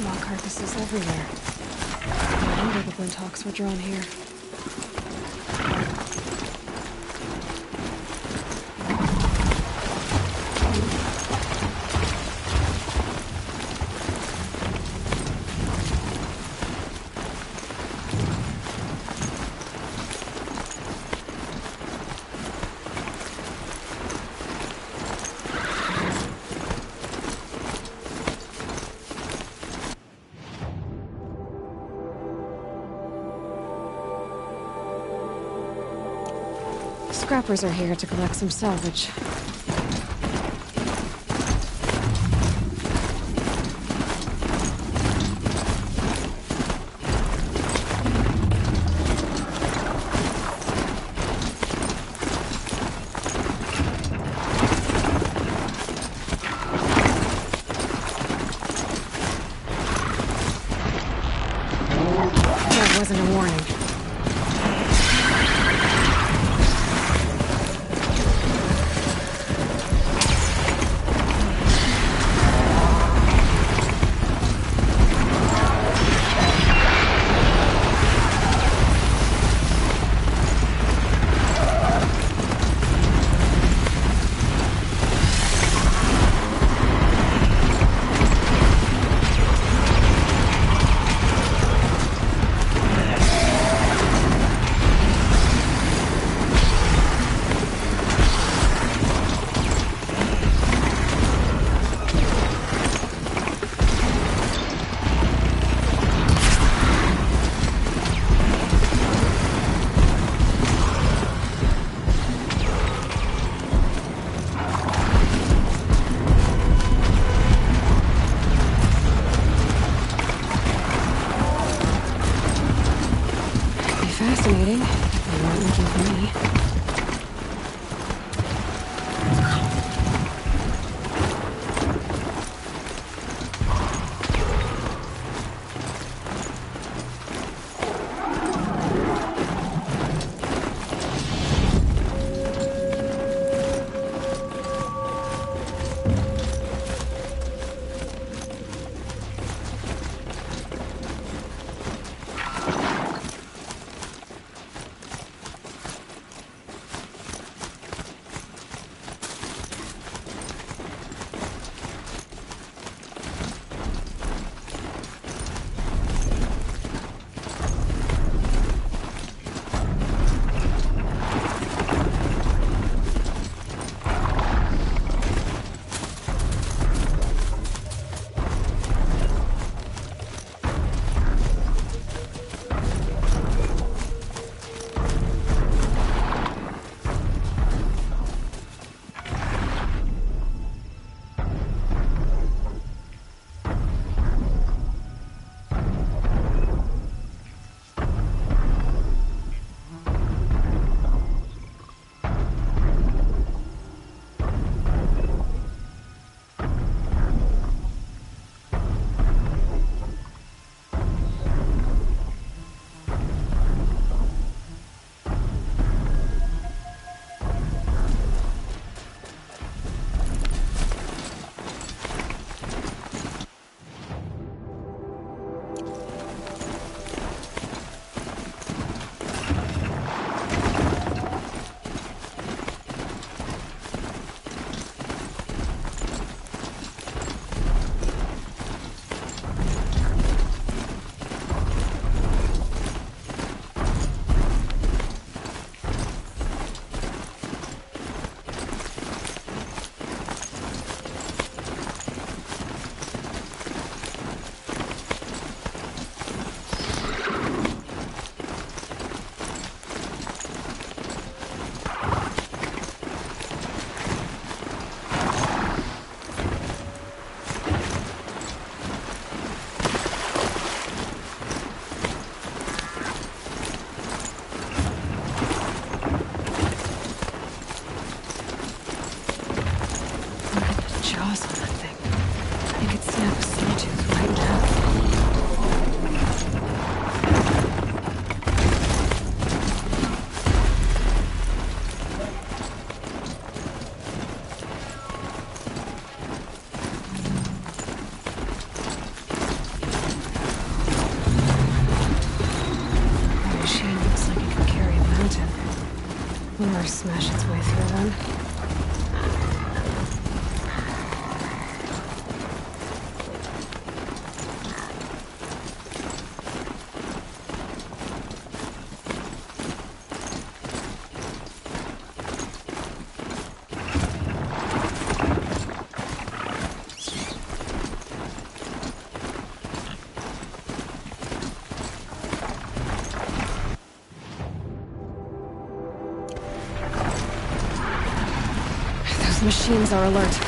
Small carcasses everywhere. No wonder the Blinthawks were drawn here. Scrappers are here to collect some salvage. That wasn't a warning. Fascinating. They weren't looking for me. Or smash its way through one. Those machines are alert.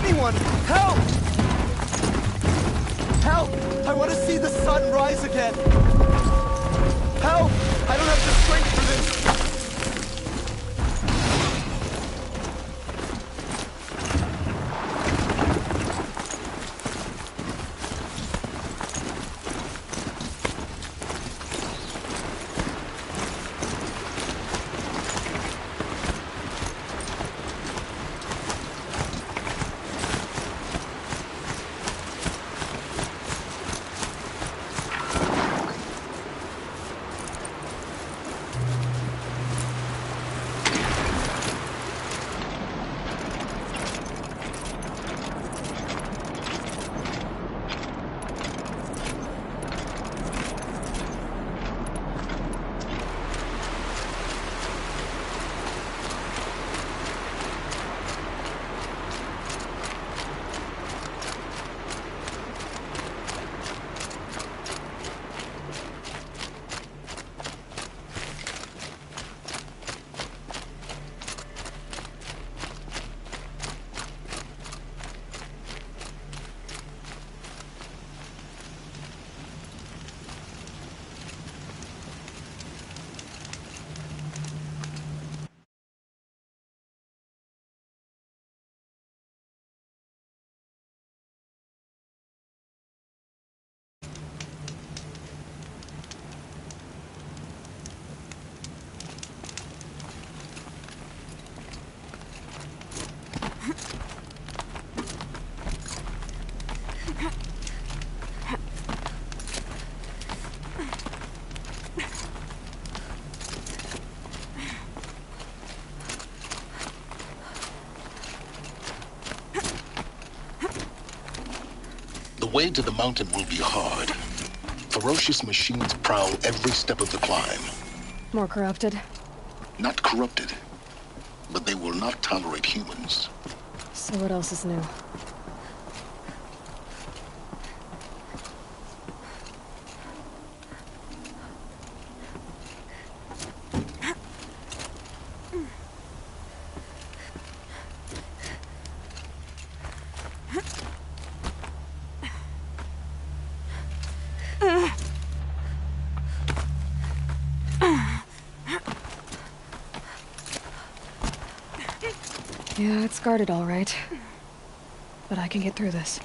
Anyone, help! Help! I want to see the sun rise again! Help! I don't have the strength for this! The way to the mountain will be hard. Ferocious machines prowl every step of the climb. More corrupted. Not corrupted, but they will not tolerate humans. So what else is new? Yeah, it's guarded all right. But I can get through this.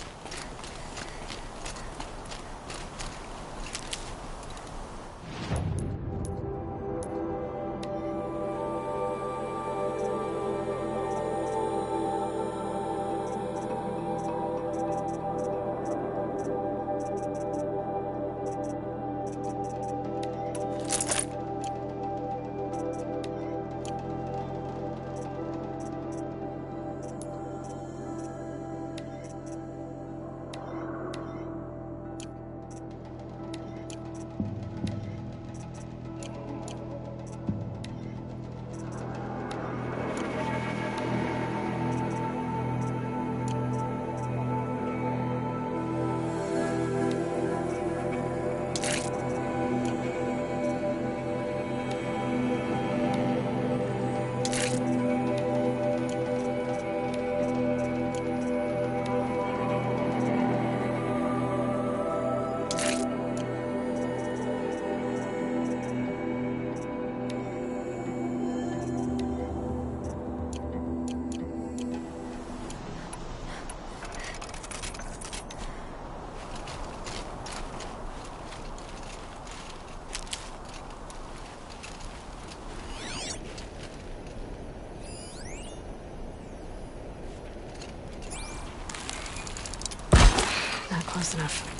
Close enough.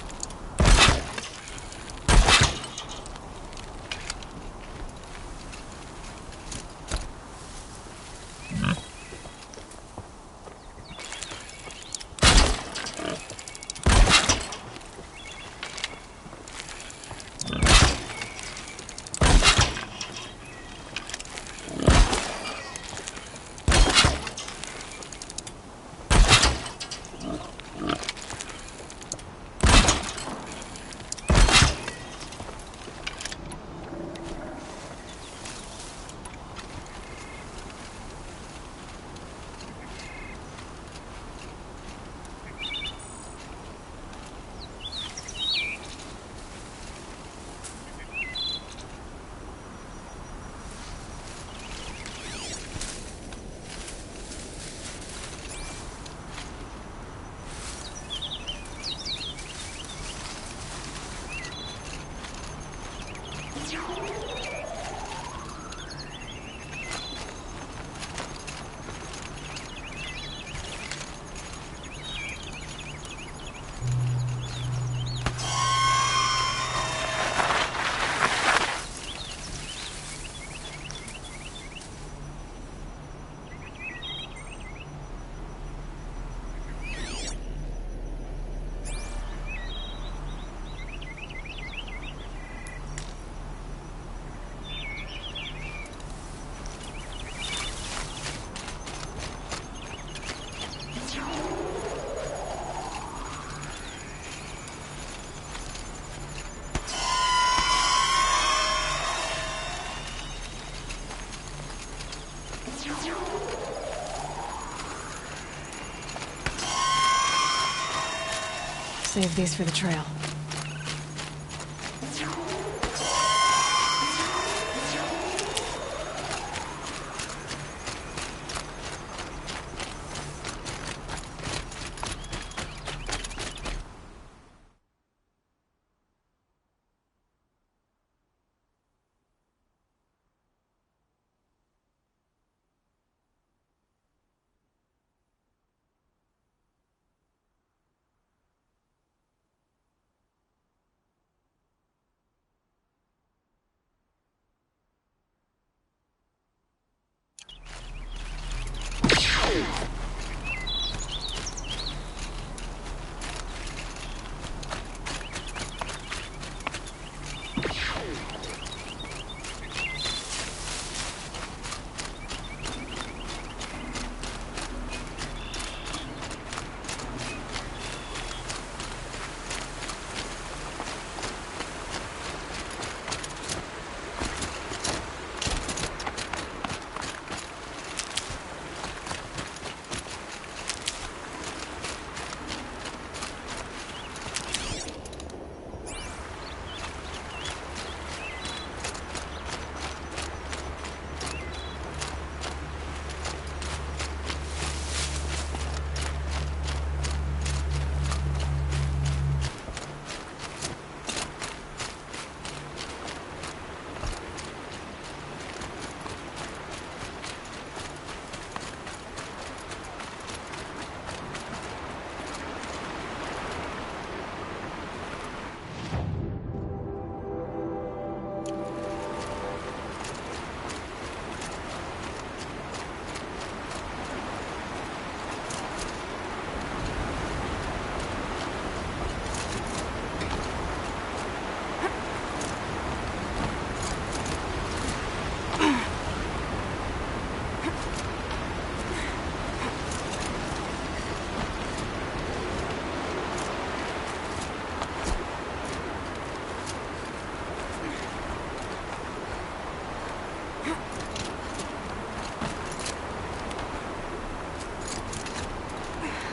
Save these for the trail.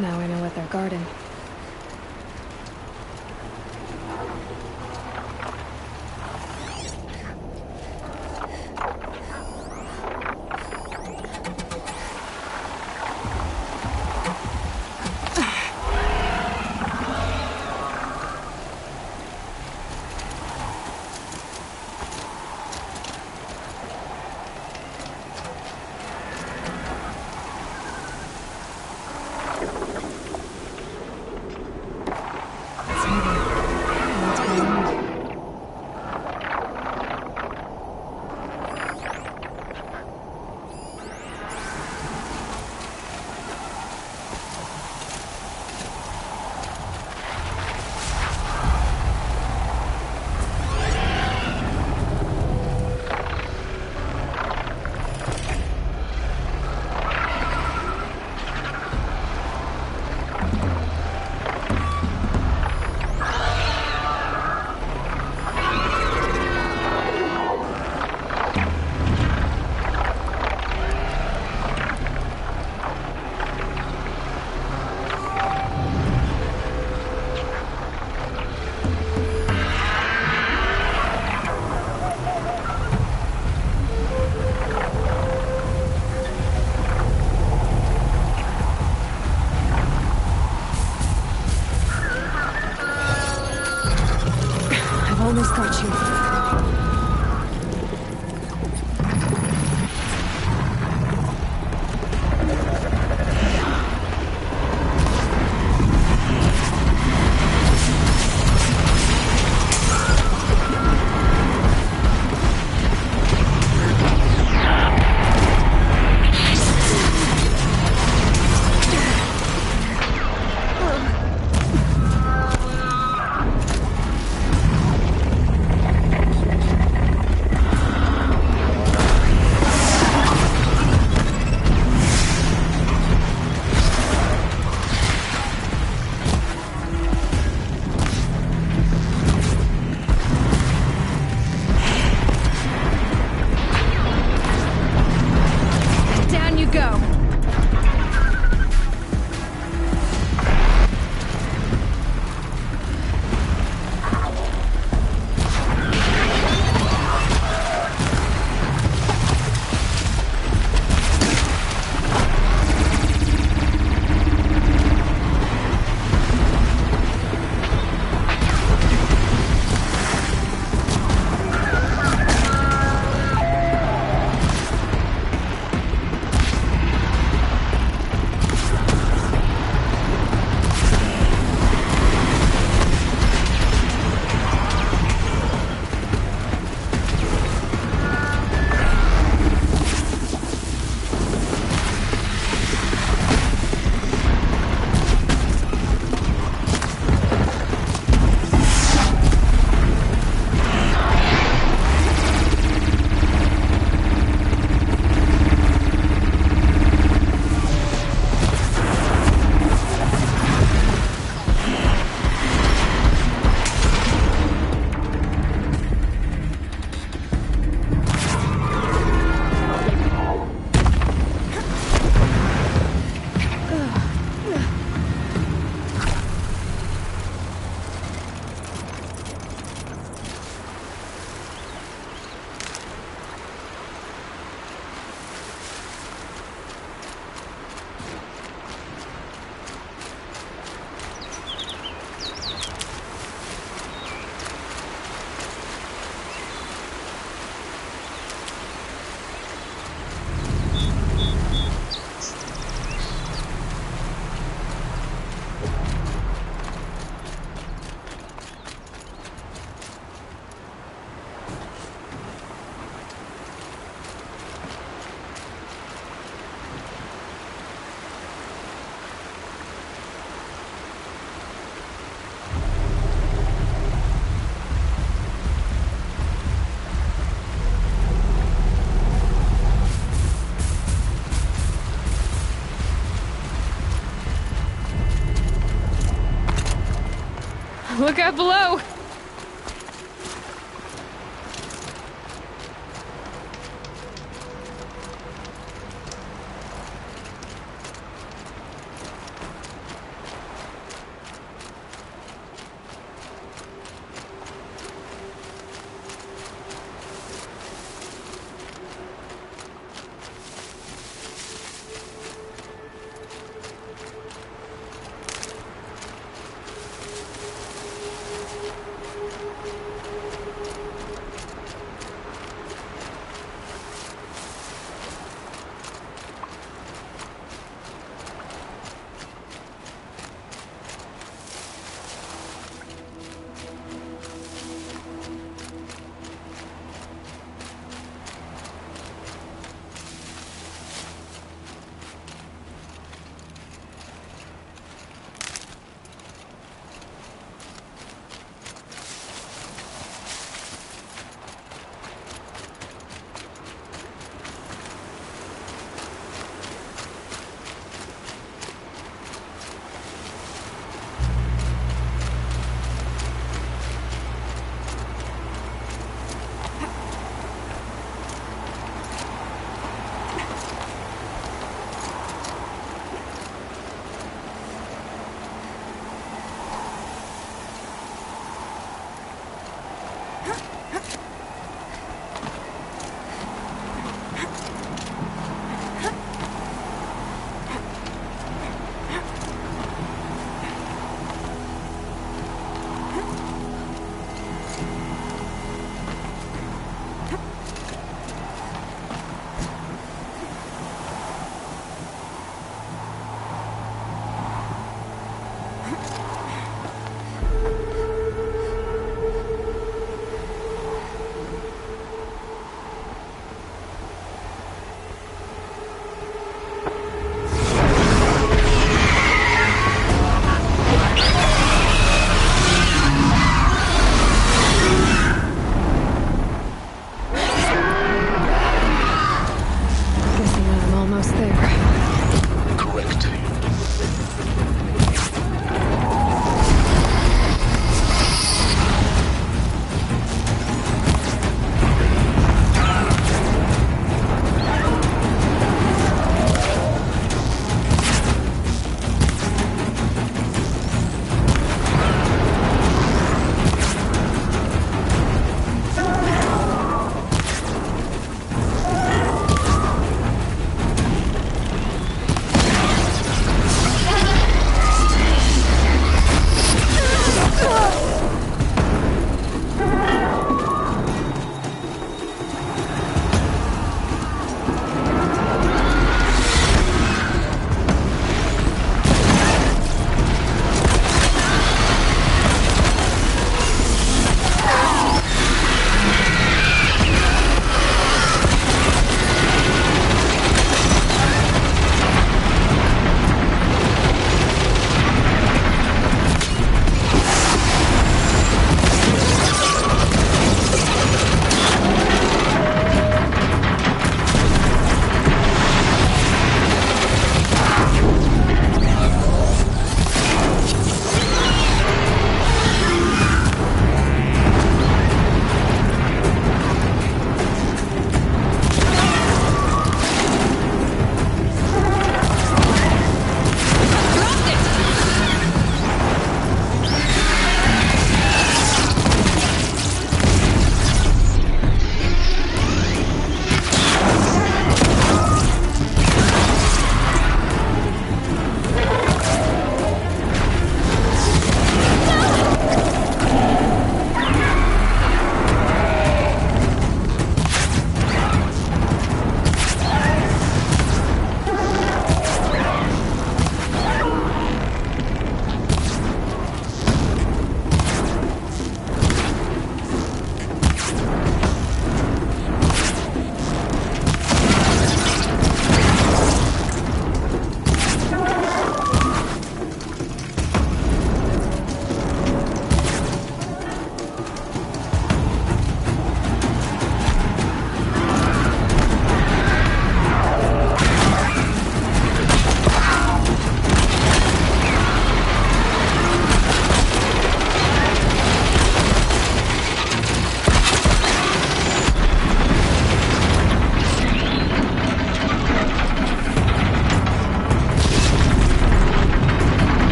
Now I know what they're guarding. Look out below!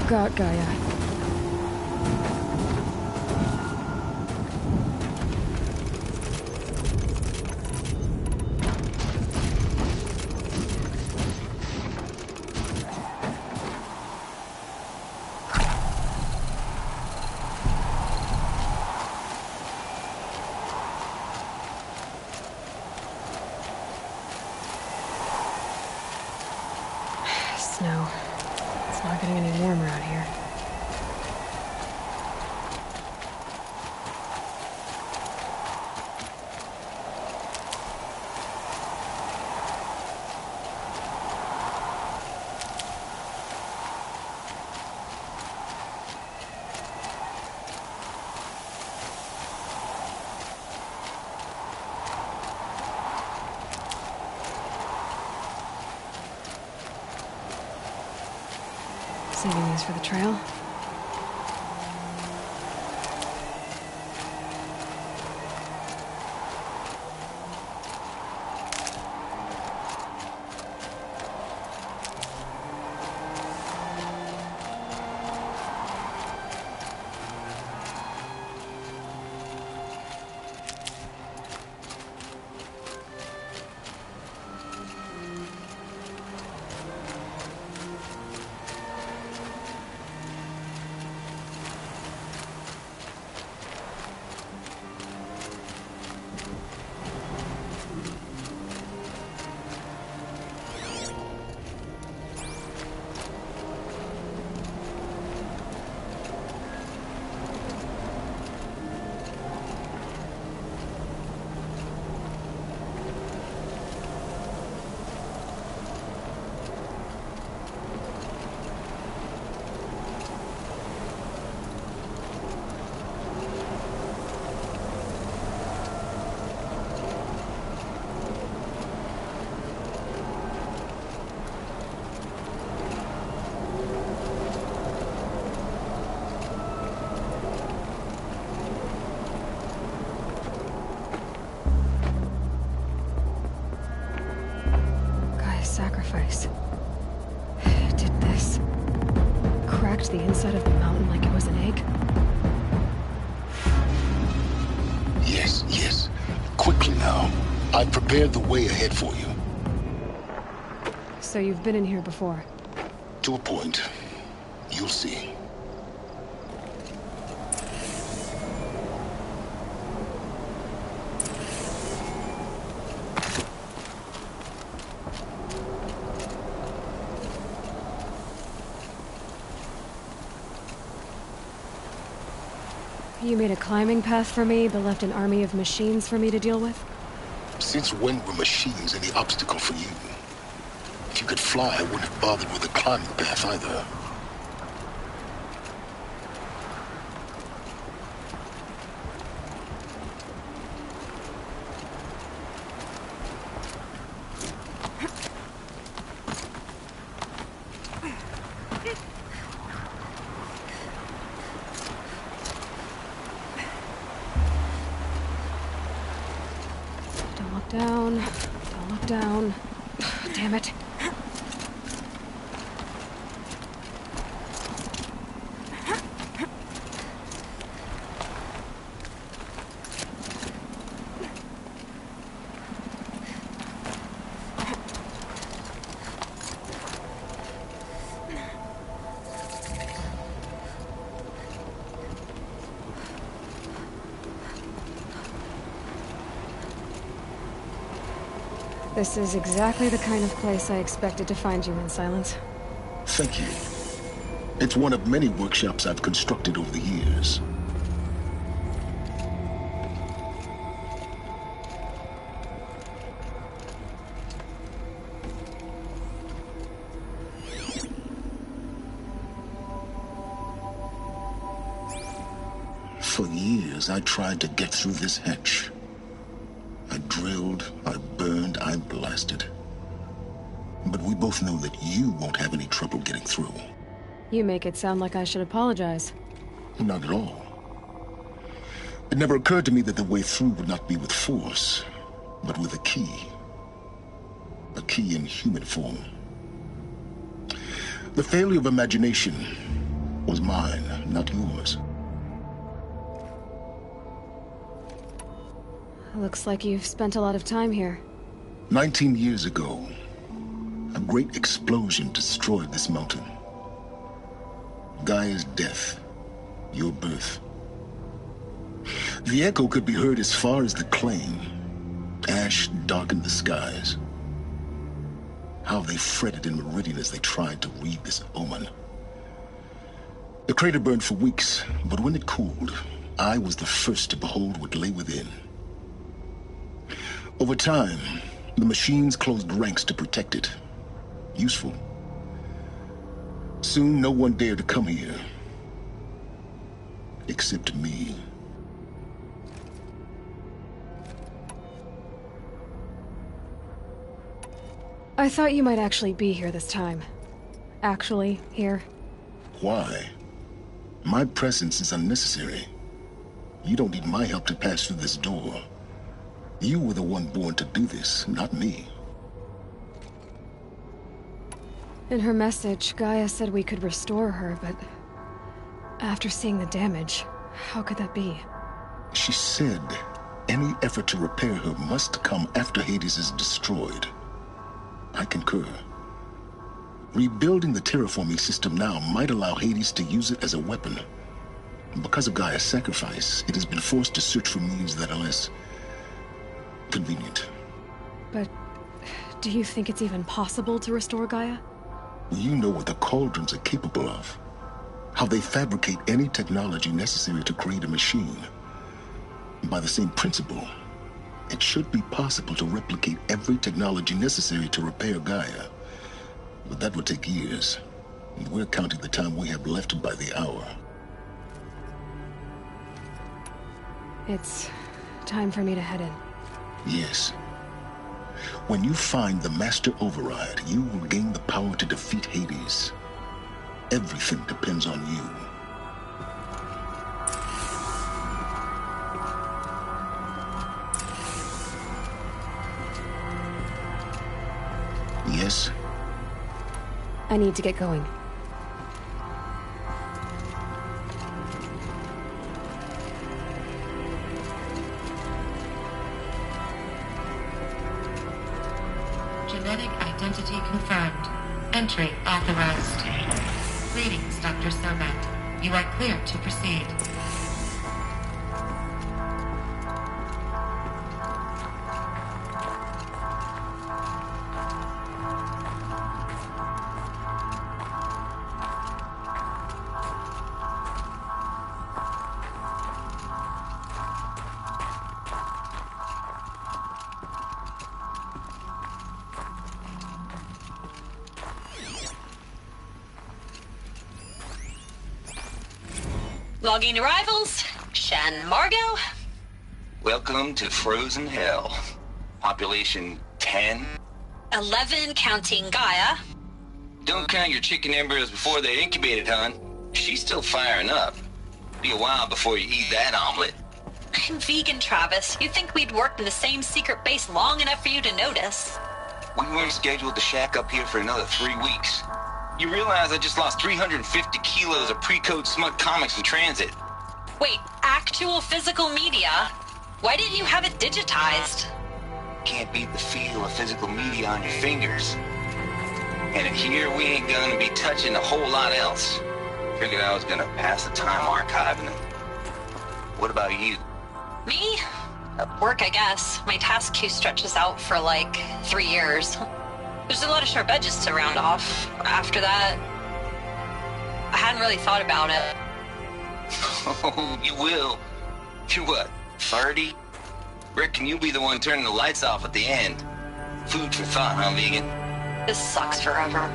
got Gaia. Snow. It's not getting any warmer out here. Saving these for the trail. Sacrifice. It did this. Cracked the inside of the mountain like it was an egg. Yes, yes. Quickly now. I've prepared the way ahead for you. So you've been in here before? To a point. You'll see. You made a climbing path for me, but left an army of machines for me to deal with? Since when were machines any obstacle for you? If you could fly, I wouldn't have bothered with a climbing path either. Down. Don't look down. Damn it. This is exactly the kind of place I expected to find you in, Silence. Thank you. It's one of many workshops I've constructed over the years. For years, I tried to get through this hatch. I drilled, I burned, I blasted. But we both know that you won't have any trouble getting through. You make it sound like I should apologize. Not at all. It never occurred to me that the way through would not be with force, but with a key. A key in human form. The failure of imagination was mine, not yours. Looks like you've spent a lot of time here. 19 years ago, a great explosion destroyed this mountain. Gaia's death, your birth. The echo could be heard as far as the claim. Ash darkened the skies. How they fretted in Meridian as they tried to read this omen. The crater burned for weeks, but when it cooled, I was the first to behold what lay within. Over time, the machines closed ranks to protect it. Useful. Soon, no one dared to come here. Except me. I thought you might actually be here this time. Actually, here. Why? My presence is unnecessary. You don't need my help to pass through this door. You were the one born to do this, not me. In her message, Gaia said we could restore her, but... after seeing the damage, how could that be? She said any effort to repair her must come after Hades is destroyed. I concur. Rebuilding the terraforming system now might allow Hades to use it as a weapon. Because of Gaia's sacrifice, it has been forced to search for means that are less convenient. But do you think it's even possible to restore Gaia? You know what the Cauldrons are capable of. How they fabricate any technology necessary to create a machine. By the same principle, it should be possible to replicate every technology necessary to repair Gaia. But that would take years. And we're counting the time we have left by the hour. It's time for me to head in. Yes. When you find the Master Override, you will gain the power to defeat Hades. Everything depends on you. Yes? I need to get going. Genetic identity confirmed. Entry authorized. Greetings, Dr. Sobat. You are clear to proceed. Logging arrivals. Shan Margot. Welcome to Frozen Hell. Population 10. 11 counting Gaia. Don't count your chicken embryos before they're incubated, hon. She's still firing up. Be a while before you eat that omelet. I'm vegan, Travis. You'd think we'd worked in the same secret base long enough for you to notice. We weren't scheduled to shack up here for another 3 weeks. You realize I just lost 350 kilos of pre-code smut comics in transit. Wait, actual physical media? Why didn't you have it digitized? Can't beat the feel of physical media on your fingers. And here we ain't gonna be touching a whole lot else. Figured I was gonna pass the time archiving them. What about you? Me? Work, I guess. My task queue stretches out for like 3 years. There's a lot of sharp edges to round off. After that, I hadn't really thought about it. Oh, you will. You're what, 30? Reckon you'll be the one turning the lights off at the end. Food for thought, huh, vegan? This sucks forever.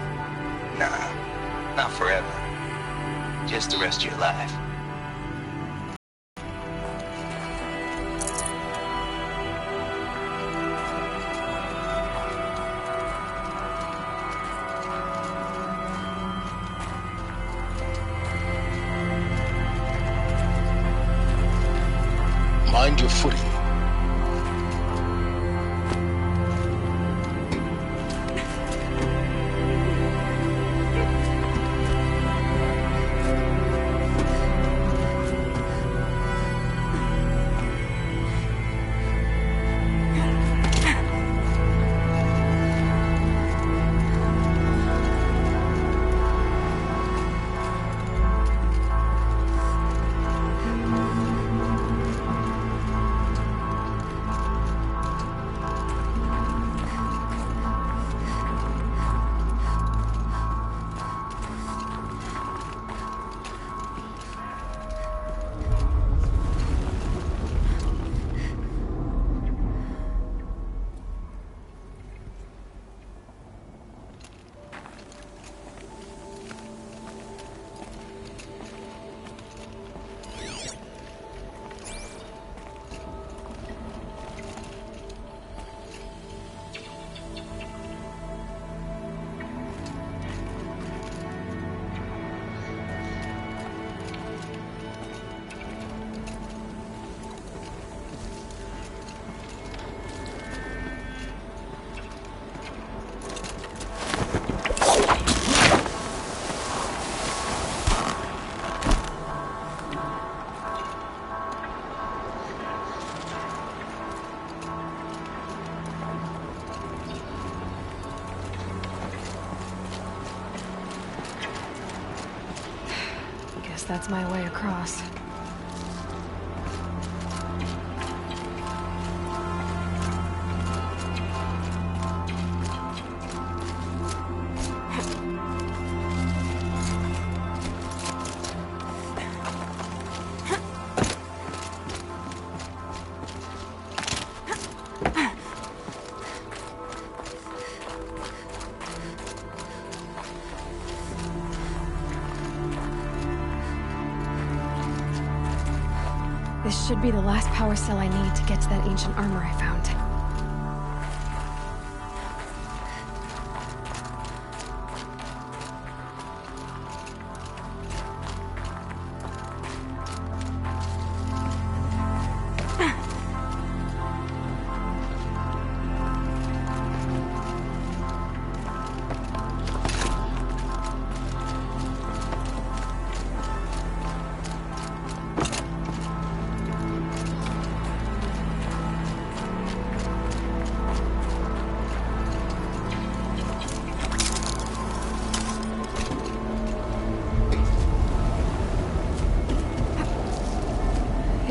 Nah, not forever. Just the rest of your life. Mind your footing. guess that's my way across. This should be the last power cell I need to get to that ancient armor I found.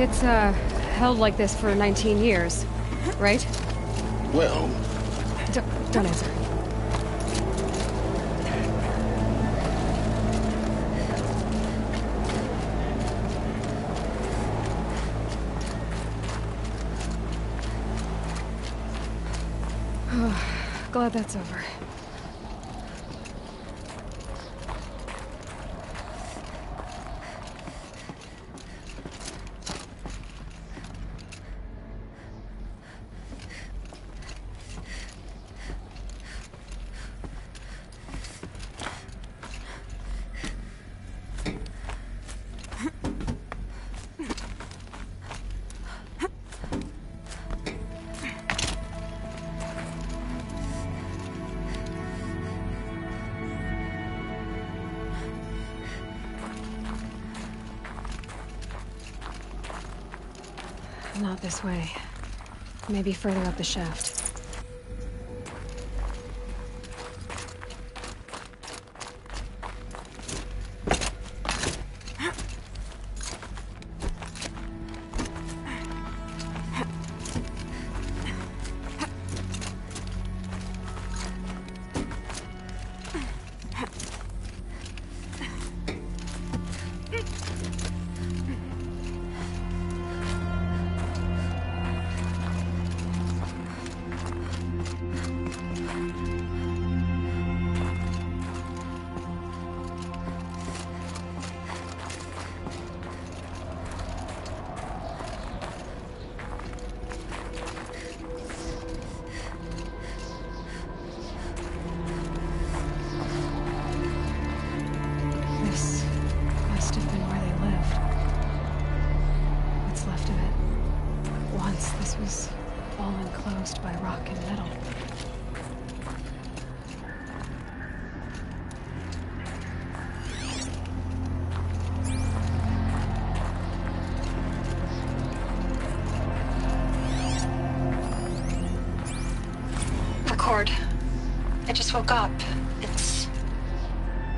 It's, held like this for 19 years, right? Well, Don't answer. Glad that's over. Not this way. Maybe further up the shaft. By rock and metal. Record. I just woke up.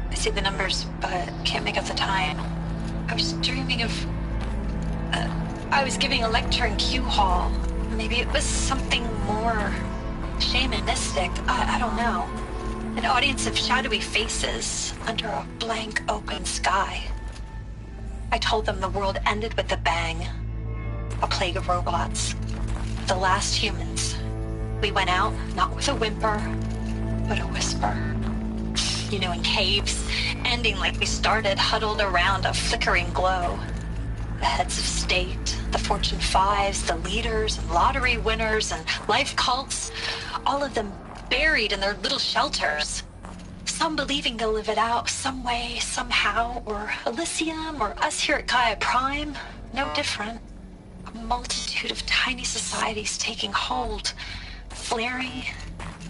I see the numbers, but can't make out the time. I was dreaming of... I was giving a lecture in Q Hall. Maybe it was something more shamanistic. I don't know. An audience of shadowy faces under a blank open sky. I told them the world ended with a bang. A plague of robots. The last humans. We went out, not with a whimper, but a whisper. You know, in caves, ending like we started, huddled around a flickering glow. The heads of state, the Fortune 5s, the leaders and lottery winners and life cults, all of them buried in their little shelters. Some believing they'll live it out some way, somehow, or Elysium, or us here at Gaia Prime, no different. A multitude of tiny societies taking hold, flaring,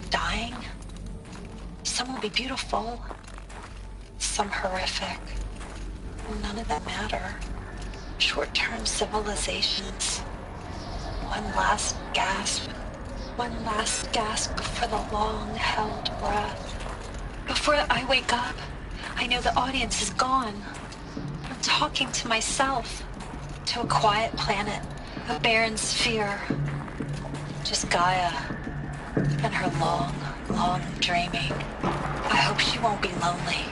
dying. Some will be beautiful, some horrific. None of them matter. Short-term civilizations. One last gasp before the long-held breath. Before I wake up, I know the audience is gone. talking to myself. To a quiet planet, a barren sphere. Just Gaia and her long, long dreaming. I hope she won't be lonely.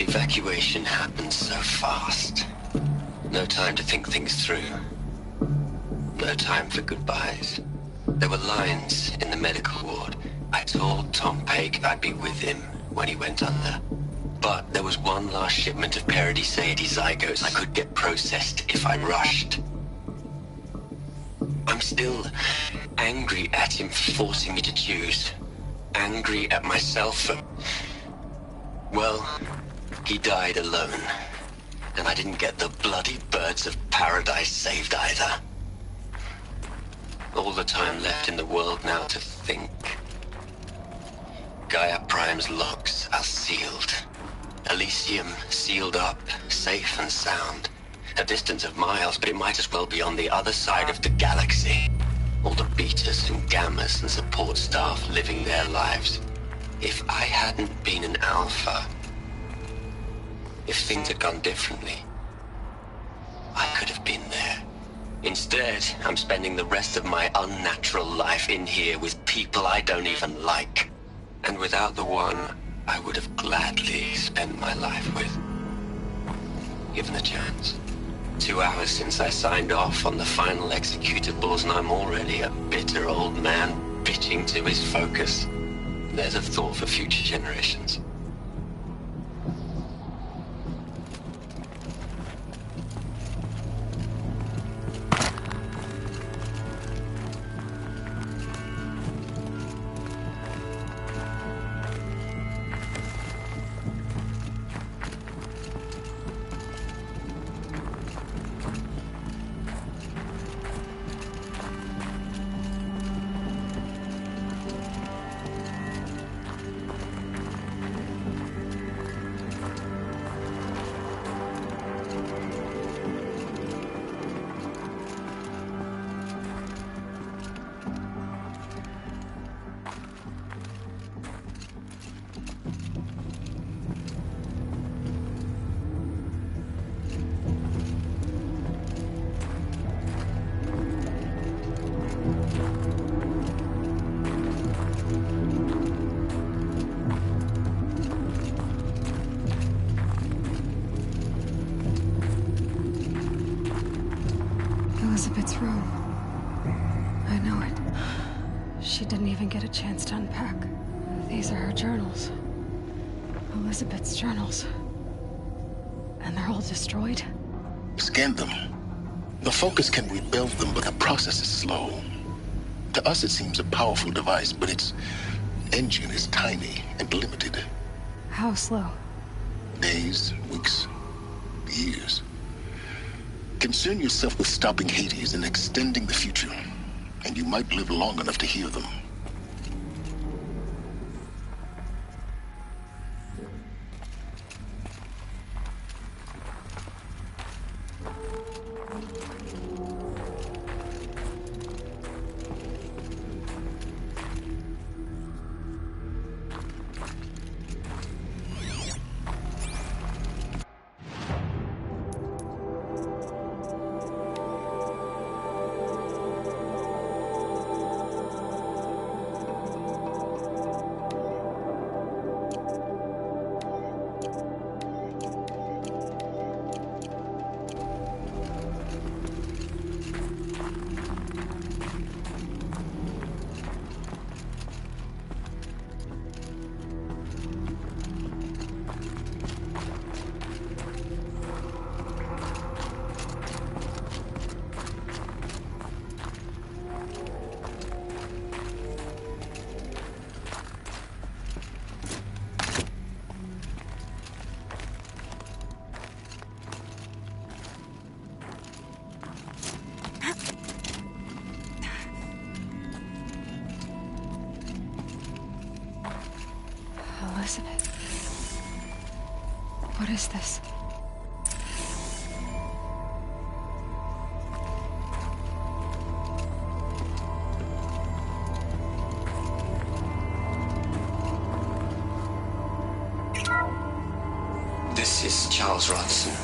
Evacuation happened so fast. No time to think things through. No time for goodbyes. There were lines in the medical ward. I told Tom Paik I'd be with him when he went under. But there was one last shipment of Paradis-Sadie zygotes I could get processed if I rushed. I'm still angry at him for forcing me to choose. Angry at myself for... well... he died alone, and I didn't get the bloody birds of paradise saved either. All the time left in the world now to think. Gaia Prime's locks are sealed. Elysium sealed up, safe and sound. A distance of miles, but it might as well be on the other side of the galaxy. All the betas and gammas and support staff living their lives. If I hadn't been an alpha... if things had gone differently, I could have been there. Instead, I'm spending the rest of my unnatural life in here with people I don't even like. And without the one I would have gladly spent my life with. Given the chance. 2 hours since I signed off on the final executables, and I'm already a bitter old man bitching to his focus. There's a thought for future generations. Elizabeth's room. I know it. She didn't even get a chance to unpack. These are her journals. Elizabeth's journals. And they're all destroyed? Scan them. The Focus can rebuild them, but the process is slow. To us, it seems a powerful device, but its engine is tiny and limited. How slow? Days, weeks, years. Concern yourself with stopping Hades and extending the future, and you might live long enough to hear them. Elizabeth. What is this? This is Charles Rodson.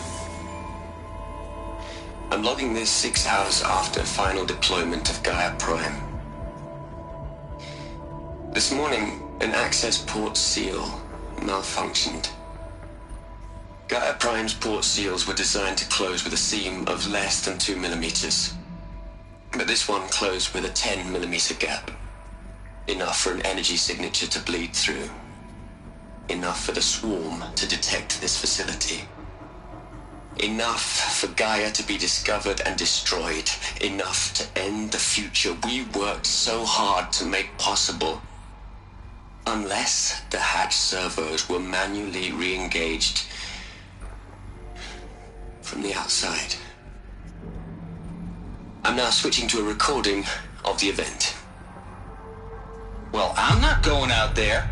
I'm logging this 6 hours after final deployment of Gaia Prime. This morning, an access port seal malfunctioned. Gaia Prime's port seals were designed to close with a seam of less than 2 millimeters. But this one closed with a 10 millimeter gap. Enough for an energy signature to bleed through. Enough for the swarm to detect this facility. Enough for Gaia to be discovered and destroyed. Enough to end the future we worked so hard to make possible. Unless the hatch servos were manually re-engaged from the outside. I'm now switching to a recording of the event. Well, I'm not going out there.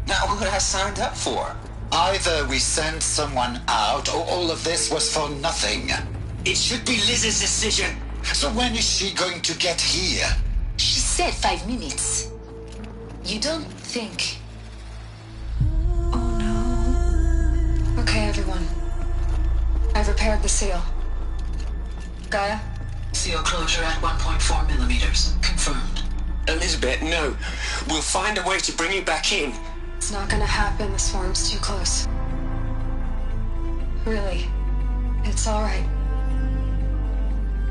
Not what I signed up for. Either we send someone out, or all of this was for nothing. It should be Liz's decision. So when is she going to get here? She said 5 minutes. You don't think... Oh no. Okay, everyone. I've repaired the seal. Gaia? Seal closure at 1.4 millimeters. Confirmed. Elizabeth, no. We'll find a way to bring you back in. It's not gonna happen. The swarm's too close. Really. It's alright.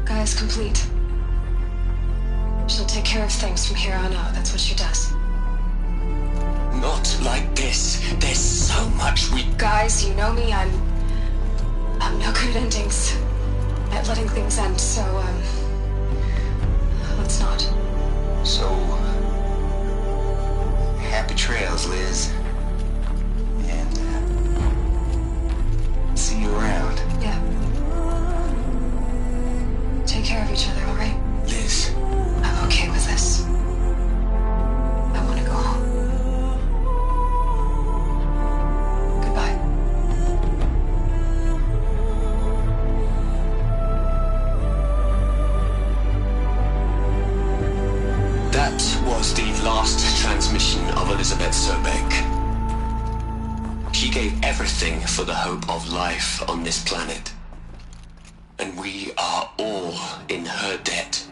Gaia's complete. She'll take care of things from here on out. That's what she does. Not like this. There's so much we... Guys, you know me. I'm no good at endings. At letting things end, so, let's not. So, happy trails, Liz. And, see you around. Yeah. Take care of each other, alright? Liz. I'm okay with this. I want to go home. Goodbye. That was the last transmission of Elizabeth Sobek. She gave everything for the hope of life on this planet. And we are all in her debt.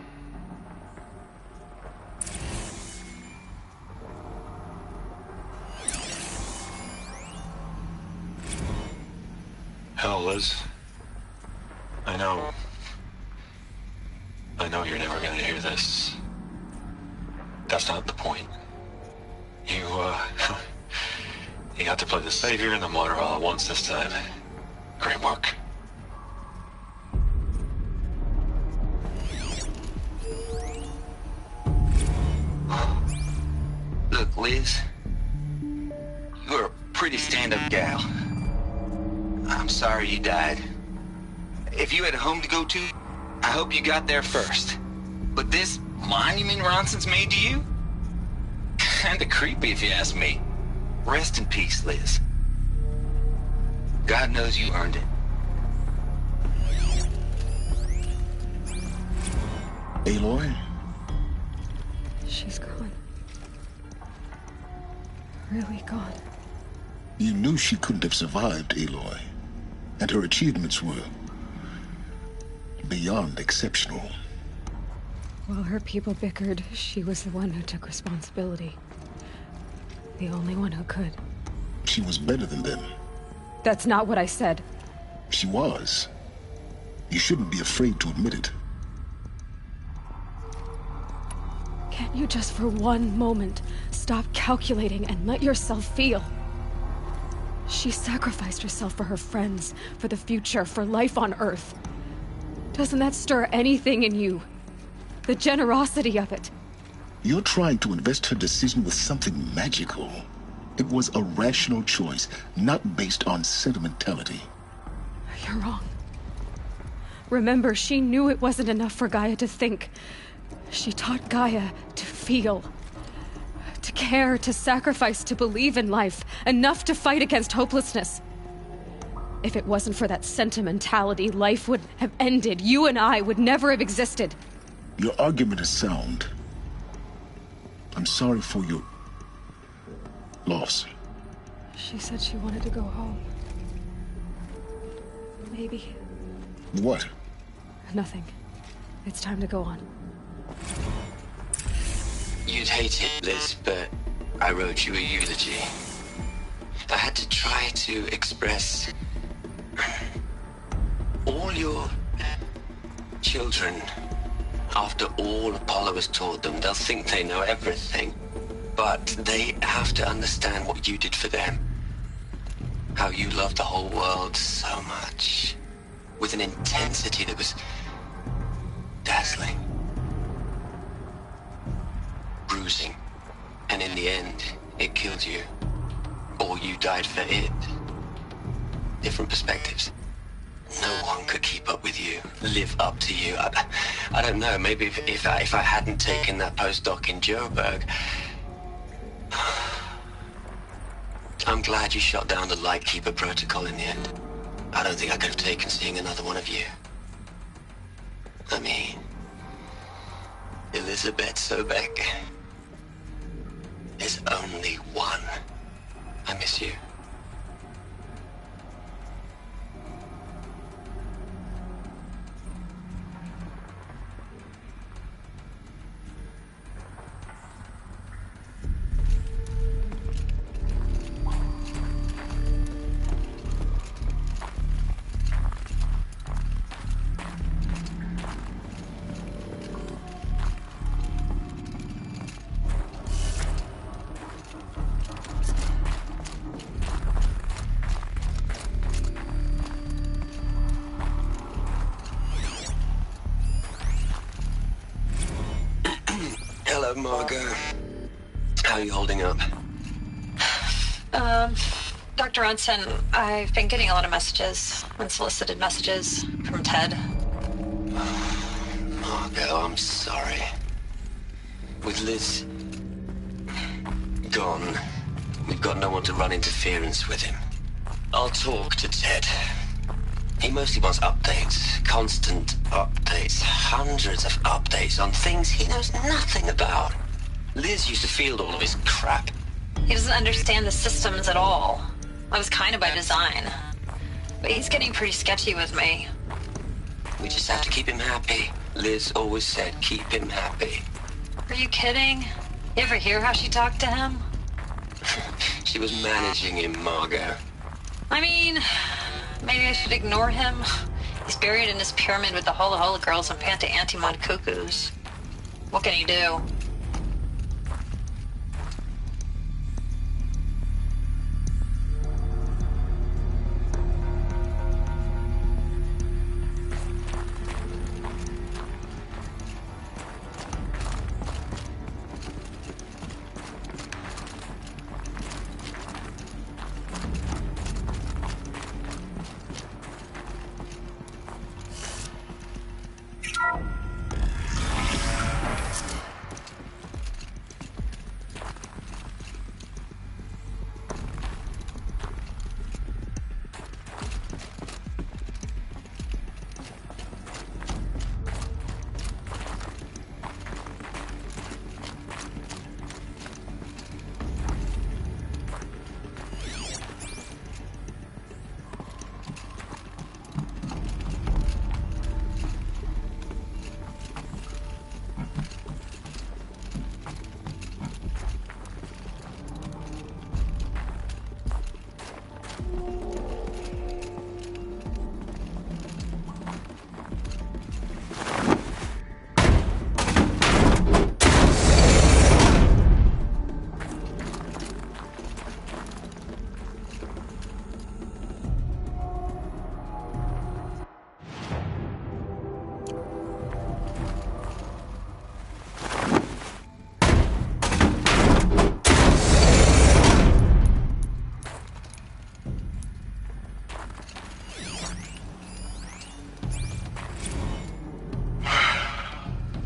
Hell, Liz. I know you're never gonna hear this. That's not the point. You got to play the savior and the martyr all at once this time. Great work. Look, Liz. You're a pretty stand-up gal. I'm sorry you died. If you had a home to go to, I hope you got there first. But this monument Ronson's made to you? Kinda creepy if you ask me. Rest in peace, Liz. God knows you earned it. Aloy? She's gone. Really gone. You knew she couldn't have survived, Aloy. And her achievements were beyond exceptional. While her people bickered, she was the one who took responsibility. The only one who could. She was better than them. That's not what I said. She was. You shouldn't be afraid to admit it. Can't you just for one moment stop calculating and let yourself feel? She sacrificed herself for her friends, for the future, for life on Earth. Doesn't that stir anything in you? The generosity of it. You're trying to invest her decision with something magical. It was a rational choice, not based on sentimentality. You're wrong. Remember, she knew it wasn't enough for Gaia to think. She taught Gaia to feel. To care, to sacrifice, to believe in life, enough to fight against hopelessness. If it wasn't for that sentimentality, life would have ended. You and I would never have existed. Your argument is sound. I'm sorry for your loss. She said she wanted to go home. Maybe. What? Nothing. It's time to go on. You'd hate it, Liz, but I wrote you a eulogy. I had to try to express all your children. After all Apollo has taught them, they'll think they know everything. But they have to understand what you did for them. How you loved the whole world so much. With an intensity that was dazzling. Bruising. And in the end, it killed you. Or you died for it. Different perspectives. No one could keep up with you, live up to you. I don't know, maybe if I hadn't taken that postdoc in Joburg. I'm glad you shot down the Lightkeeper protocol in the end. I don't think I could have taken seeing another one of you. I mean, Elizabeth Sobeck is only one. I miss you. Hello, Margot. How are you holding up? Dr. Runson, I've been getting a lot of messages, unsolicited messages from Ted. Margot, I'm sorry. With Liz gone, we've got no one to run interference with him. I'll talk to Ted. He mostly wants updates, constant updates, hundreds of updates on things he knows nothing about. Liz used to field all of his crap. He doesn't understand the systems at all. That was kind of by design. But he's getting pretty sketchy with me. We just have to keep him happy. Liz always said, keep him happy. Are you kidding? You ever hear how she talked to him? She was managing him, Margot. I mean, maybe I should ignore him. He's buried in his pyramid with the Hola Hola girls and Panta Antimon cuckoos. What can he do?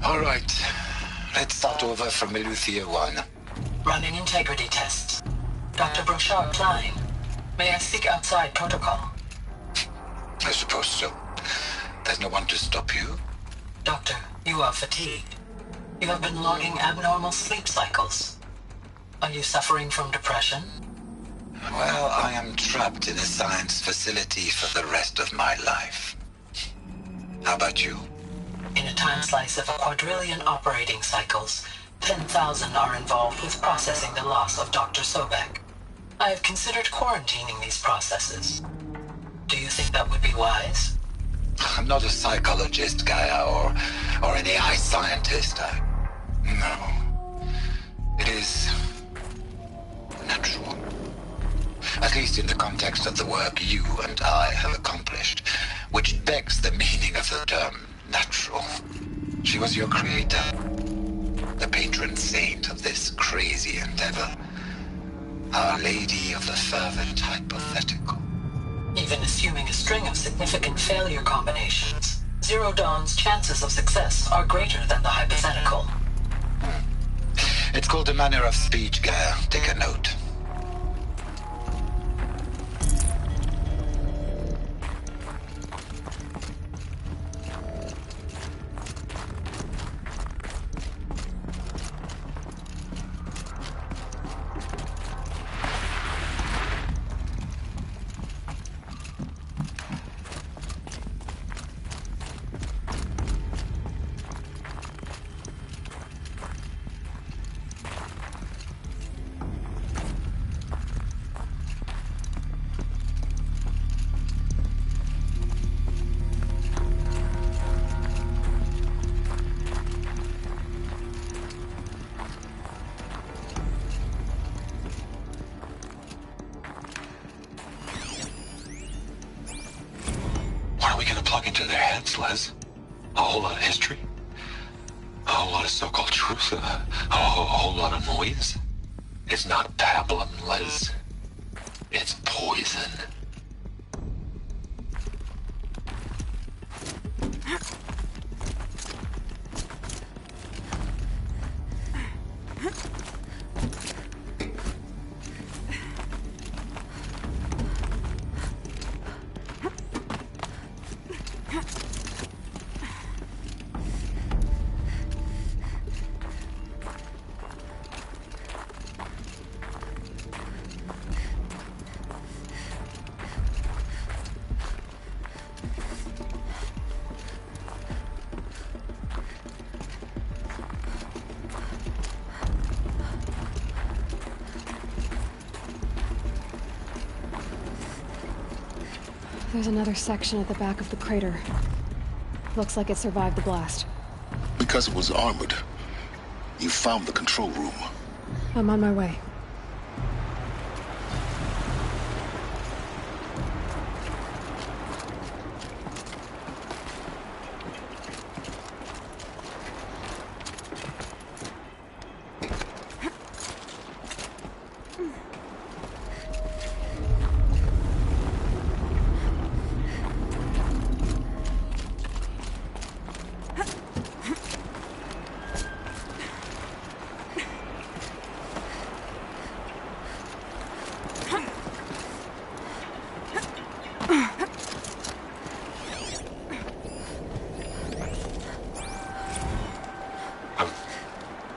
All right. Let's start over from Eleuthia 1. Running integrity tests. Dr. Brochard Klein. May I speak outside protocol? I suppose so. There's no one to stop you. Doctor, you are fatigued. You have been logging abnormal sleep cycles. Are you suffering from depression? Well, I am trapped in a science facility for the rest of my life. How about you? In a time slice of a quadrillion operating cycles, 10,000 are involved with processing the loss of Dr. Sobek. I have considered quarantining these processes. Do you think that would be wise? I'm not a psychologist, Gaia, or an AI scientist. No. It is natural. At least in the context of the work you and I have accomplished, which begs the meaning of the term natural. She was your creator, the patron saint of this crazy endeavor. Our Lady of the Fervent Hypothetical. Even assuming a string of significant failure combinations, Zero Dawn's chances of success are greater than the hypothetical. It's called a manner of speech, Gaia. Take a note. Les. A whole lot of history. A whole lot of so-called truth. A whole lot of noise. It's not pablum, Les. It's poison. There's another section at the back of the crater. Looks like it survived the blast. Because it was armored, you found the control room. I'm on my way.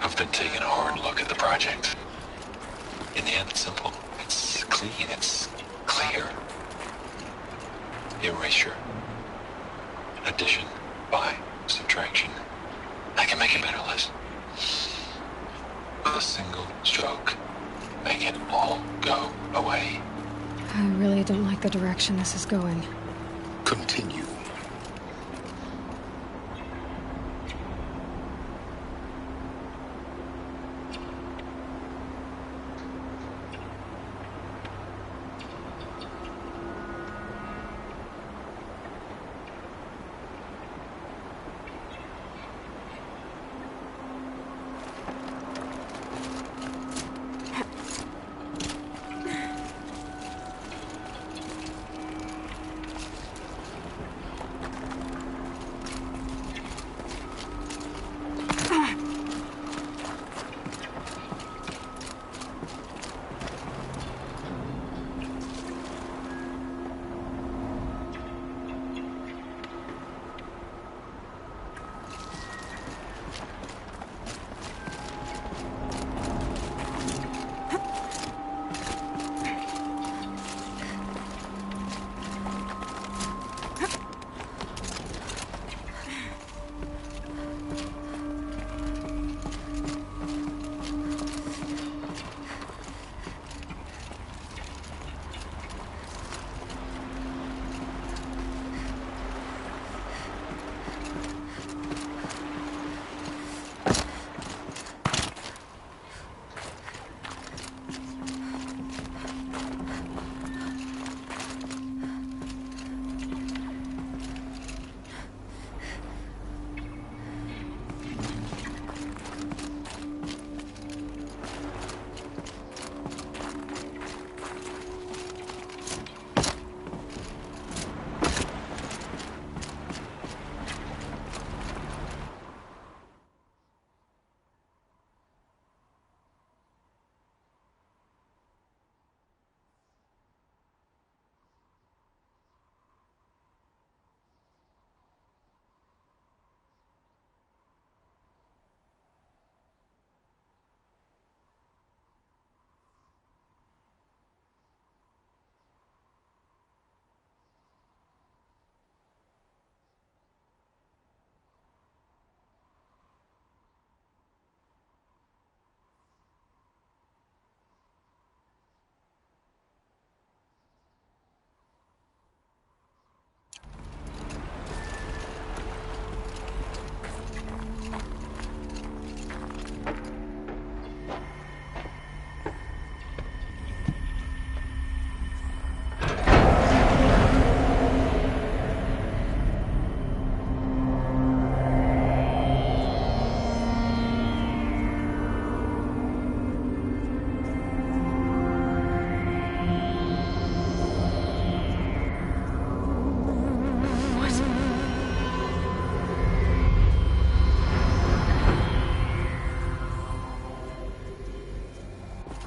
I've been taking a hard look at the project. In the end, it's simple. It's clean. It's clear. Erasure. Addition. By. Subtraction. I can make it better, Liz. With a single stroke. Make it all go away. I really don't like the direction this is going. Continue.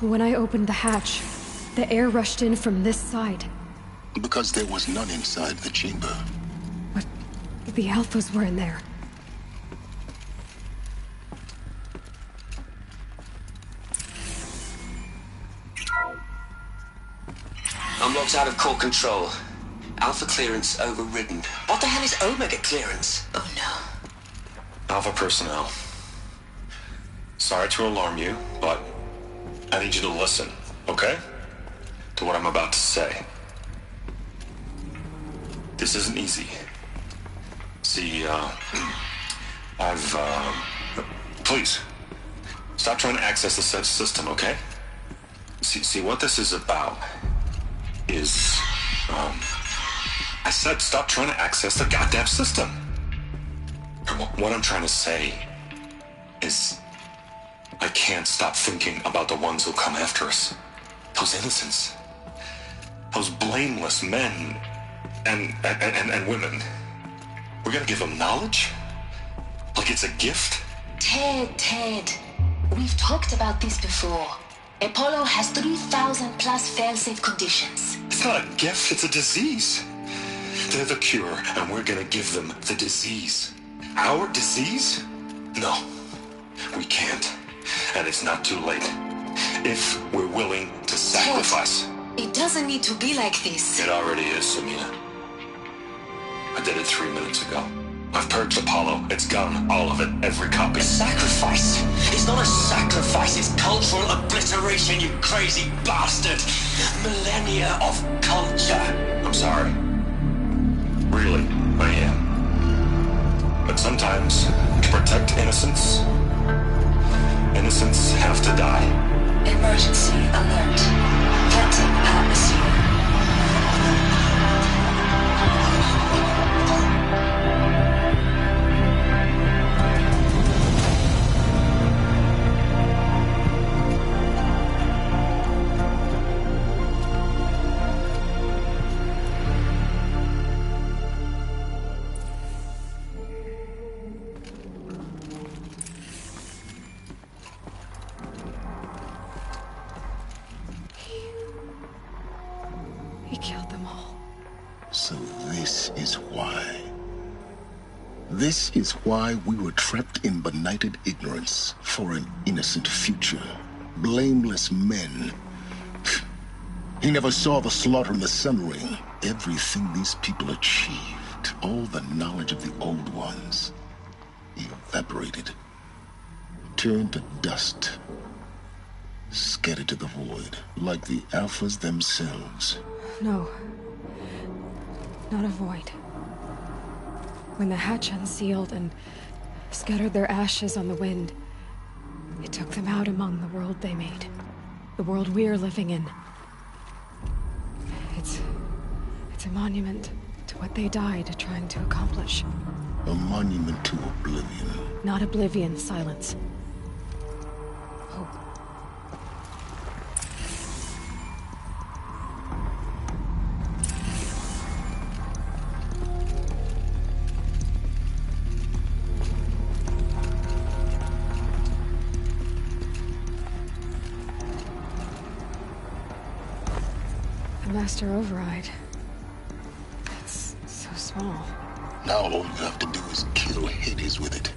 When I opened the hatch, the air rushed in from this side. Because there was none inside the chamber. But the Alphas were in there. I'm locked out of core control. Alpha clearance overridden. What the hell is Omega clearance? Oh no. Alpha personnel. Sorry to alarm you, but I need you to listen, okay? To what I'm about to say. This isn't easy. See, please, stop trying to access the system, okay? See, what this is about is, I said stop trying to access the goddamn system. What I'm trying to say is, I can't stop thinking about the ones who come after us. Those innocents. Those blameless men and women. We're gonna give them knowledge? Like it's a gift? Ted. We've talked about this before. Apollo has 3,000 plus fail-safe conditions. It's not a gift, it's a disease. They're the cure, and we're gonna give them the disease. Our disease? No, we can't. And it's not too late. If we're willing to sacrifice. Ted, it doesn't need to be like this. It already is, Samina. I did it 3 minutes ago. I've purged Apollo. It's gone. All of it. Every copy. A sacrifice? It's not a sacrifice. It's cultural obliteration, you crazy bastard. Millennia of culture. I'm sorry. Really, I am. But sometimes, to protect innocence, innocents have to die. Emergency alert. Threatening atmosphere. He killed them all. So this is why. This is why we were trapped in benighted ignorance for an innocent future. Blameless men. He never saw the slaughter in the Sun Ring. Everything these people achieved, all the knowledge of the old ones, evaporated, turned to dust, scattered to the void, like the Alphas themselves. No. Not a void. When the hatch unsealed and scattered their ashes on the wind, it took them out among the world they made. The world we're living in. It's a monument to what they died trying to accomplish. A monument to oblivion. Not oblivion, silence. Hope. The Master Override. It's so small. Now all you have to do is kill Hades with it.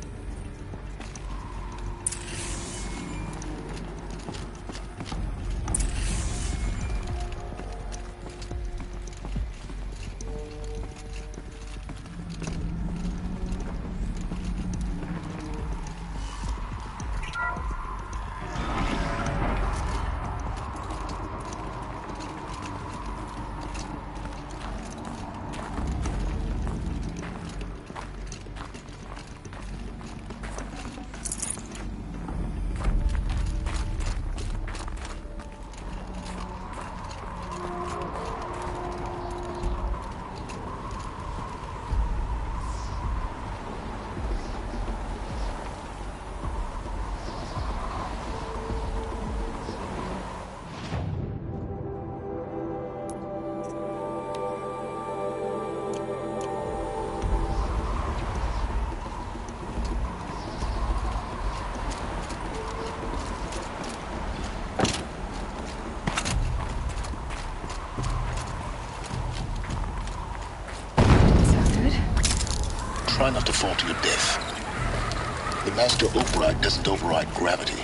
try not to fall to your death. The master override doesn't override gravity.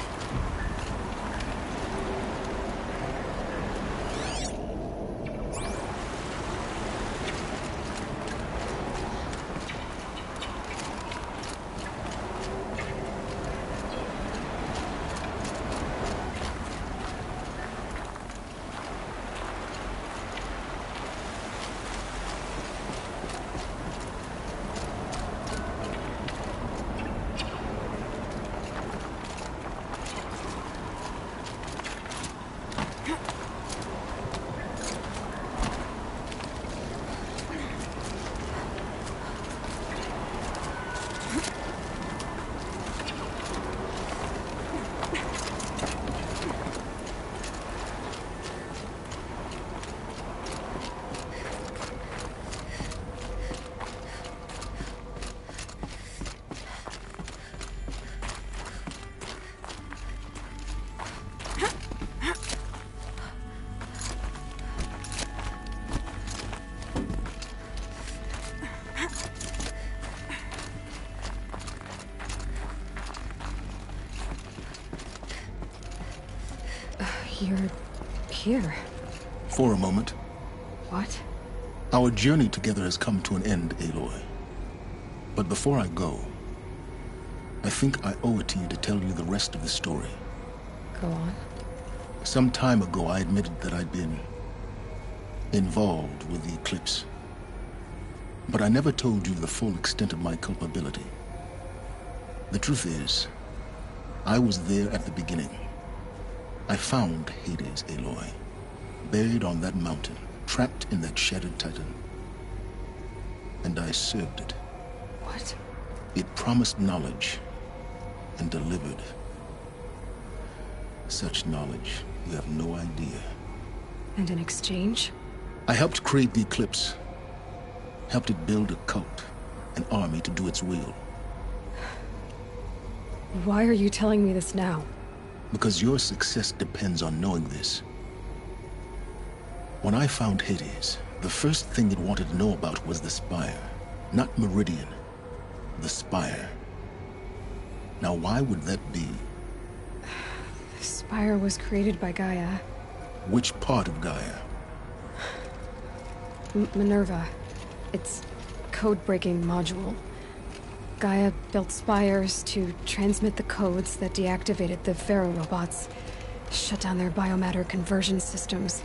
You're here. For a moment. What? Our journey together has come to an end, Aloy. But before I go, I think I owe it to you to tell you the rest of the story. Go on. Some time ago, I admitted that I'd been involved with the eclipse. But I never told you the full extent of my culpability. The truth is, I was there at the beginning. I found Hades, Aloy, buried on that mountain, trapped in that shattered titan. And I served it. What? It promised knowledge and delivered. Such knowledge, you have no idea. And in exchange? I helped create the eclipse. Helped it build a cult, an army to do its will. Why are you telling me this now? Because your success depends on knowing this. When I found Hades, the first thing it wanted to know about was the Spire. Not Meridian. The Spire. Now, why would that be? The Spire was created by Gaia. Which part of Gaia? Minerva. Its code-breaking module. Gaia built spires to transmit the codes that deactivated the Pharaoh robots, shut down their biomatter conversion systems.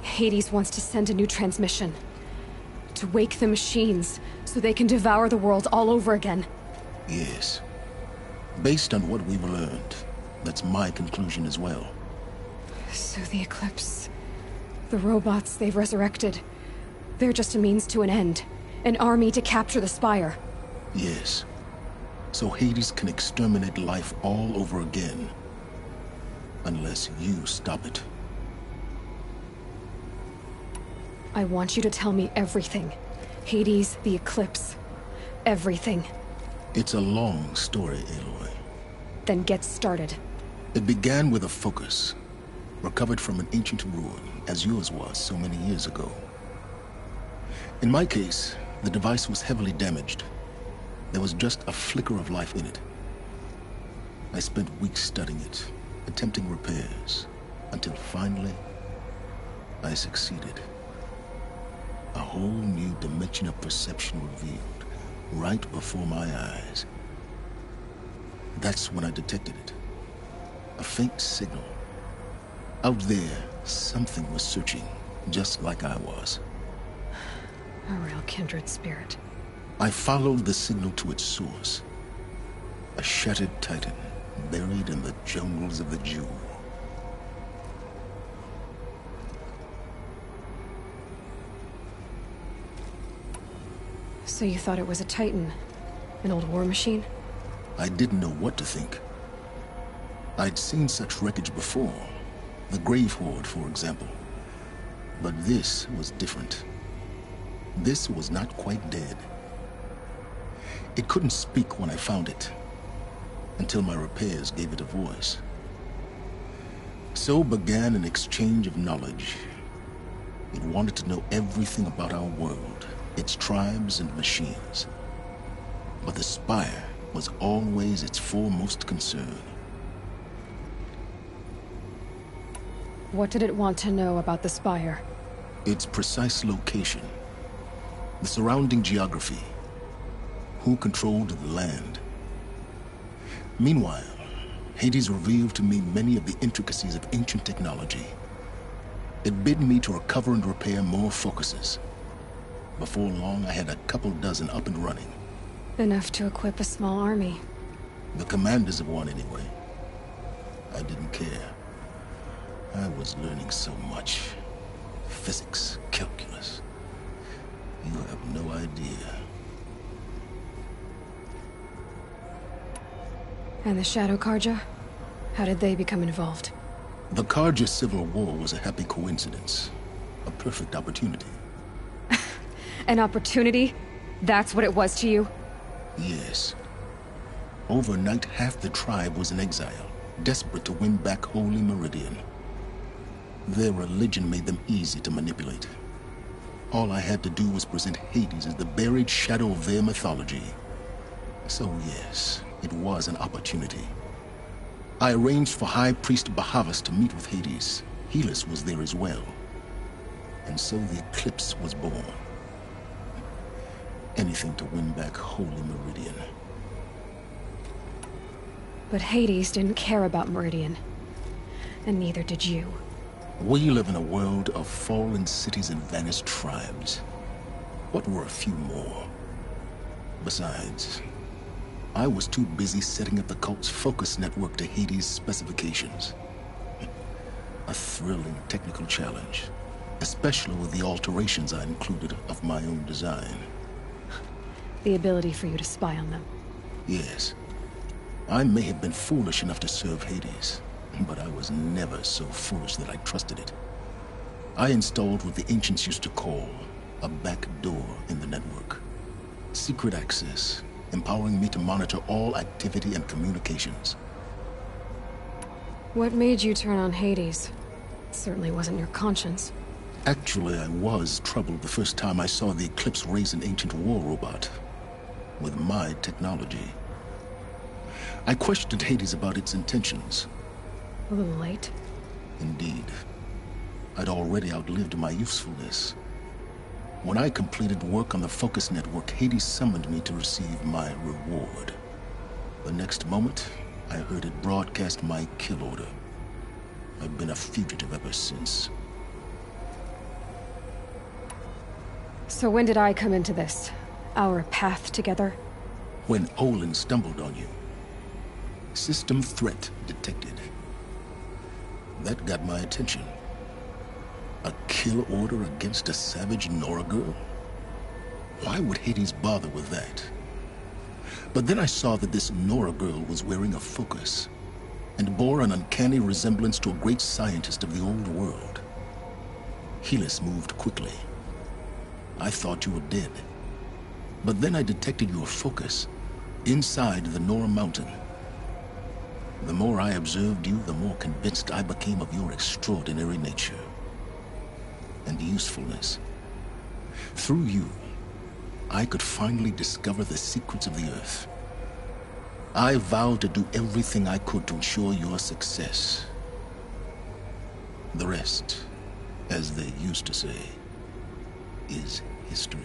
Hades wants to send a new transmission. To wake the machines, so they can devour the world all over again. Yes. Based on what we've learned, that's my conclusion as well. So the Eclipse... the robots they've resurrected... they're just a means to an end. An army to capture the Spire. Yes. So Hades can exterminate life all over again. Unless you stop it. I want you to tell me everything. Hades, the Eclipse. Everything. It's a long story, Aloy. Then get started. It began with a focus. Recovered from an ancient ruin, as yours was so many years ago. In my case, the device was heavily damaged. There was just a flicker of life in it. I spent weeks studying it, attempting repairs, until finally, I succeeded. A whole new dimension of perception revealed, right before my eyes. That's when I detected it. A faint signal. Out there, something was searching, just like I was. A real kindred spirit. I followed the signal to its source. A shattered titan, buried in the jungles of the Jewel. So you thought it was a titan? An old war machine? I didn't know what to think. I'd seen such wreckage before. The Grave Horde, for example. But this was different. This was not quite dead. It couldn't speak when I found it, until my repairs gave it a voice. So began an exchange of knowledge. It wanted to know everything about our world, its tribes and machines. But the Spire was always its foremost concern. What did it want to know about the Spire? Its precise location, the surrounding geography, who controlled the land. Meanwhile, Hades revealed to me many of the intricacies of ancient technology. It bid me to recover and repair more focuses. Before long, I had a couple dozen up and running. Enough to equip a small army. The commanders of one, anyway. I didn't care. I was learning so much. Physics, calculus. You have no idea. And the Shadow Karja? How did they become involved? The Karja Civil War was a happy coincidence. A perfect opportunity. An opportunity? That's what it was to you? Yes. Overnight, half the tribe was in exile, desperate to win back Holy Meridian. Their religion made them easy to manipulate. All I had to do was present Hades as the buried shadow of their mythology. So yes, it was an opportunity. I arranged for High Priest Bahavas to meet with Hades. Helis was there as well. And so the eclipse was born. Anything to win back Holy Meridian. But Hades didn't care about Meridian. And neither did you. We live in a world of fallen cities and vanished tribes. What were a few more? Besides, I was too busy setting up the cult's focus network to Hades' specifications. A thrilling technical challenge, especially with the alterations I included of my own design. The ability for you to spy on them. Yes. I may have been foolish enough to serve Hades, but I was never so foolish that I trusted it. I installed what the ancients used to call a back door in the network. Secret access, empowering me to monitor all activity and communications. What made you turn on Hades? It certainly wasn't your conscience. Actually, I was troubled the first time I saw the Eclipse raise an ancient war robot. With my technology. I questioned Hades about its intentions. A little late. Indeed. I'd already outlived my usefulness. When I completed work on the Focus Network, Hades summoned me to receive my reward. The next moment, I heard it broadcast my kill order. I've been a fugitive ever since. So when did I come into this? Our path together? When Olin stumbled on you. System threat detected. That got my attention. A kill order against a savage Nora girl? Why would Hades bother with that? But then I saw that this Nora girl was wearing a focus, and bore an uncanny resemblance to a great scientist of the old world. Helis moved quickly. I thought you were dead. But then I detected your focus, inside the Nora Mountain. The more I observed you, the more convinced I became of your extraordinary nature. And usefulness. Through you, I could finally discover the secrets of the Earth. I vowed to do everything I could to ensure your success. The rest, as they used to say, is history.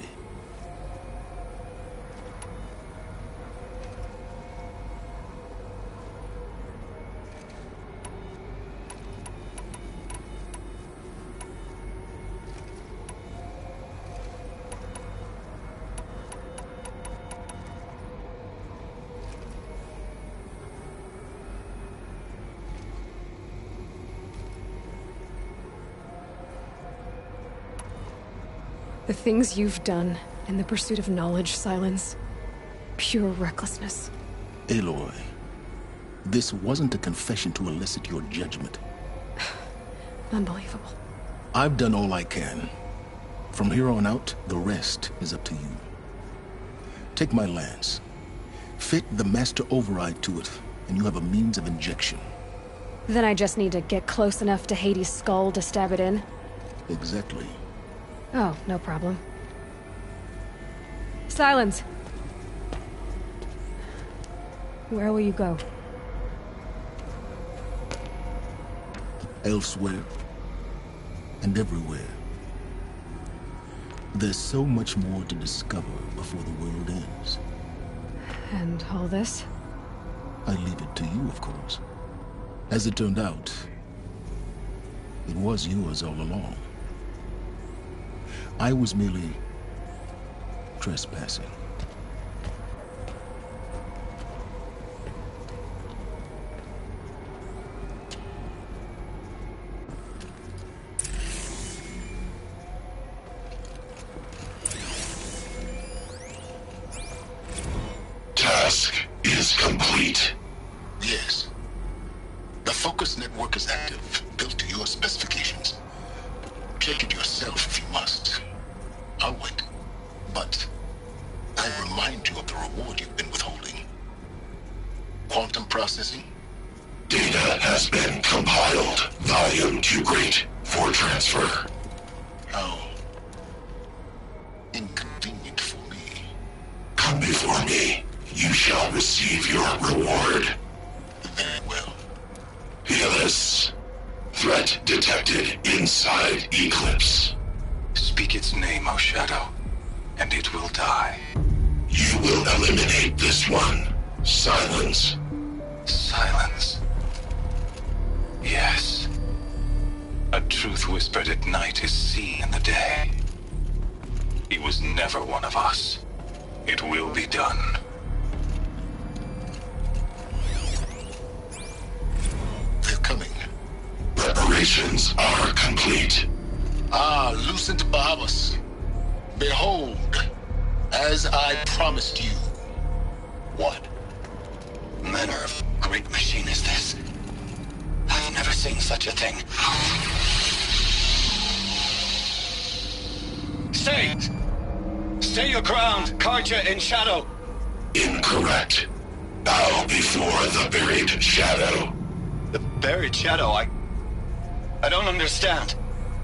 The things you've done in the pursuit of knowledge, Silence. Pure recklessness. Aloy, this wasn't a confession to elicit your judgment. Unbelievable. I've done all I can. From here on out, the rest is up to you. Take my lance. Fit the master override to it, and you have a means of injection. Then I just need to get close enough to Hades' skull to stab it in? Exactly. Oh, no problem. Silence. Where will you go? Elsewhere. And everywhere. There's so much more to discover before the world ends. And all this? I leave it to you, of course. As it turned out, it was yours all along. I was merely trespassing. Task is complete. Yes. The focus network is active, built to your specifications. Check it yourself if you must. I'll wait. But I remind you of the reward you've been withholding. Quantum processing? Data has been compiled. Volume too great for transfer. How inconvenient for me. Come before me. You shall receive your reward. Very well. Peerless. Threat detected inside Eclipse. Speak its name, O Shadow, and it will die. You will eliminate this one. Silence. Silence. Yes. A truth whispered at night is seen in the day. He was never one of us. It will be done. They're coming. Preparations are complete. Ah, Lucent Bahamas. Behold, as I promised you. What manner of great machine is this? I've never seen such a thing. Stay! Stay your ground, Karja in Shadow! Incorrect. Bow before the buried shadow. The buried shadow, I don't understand.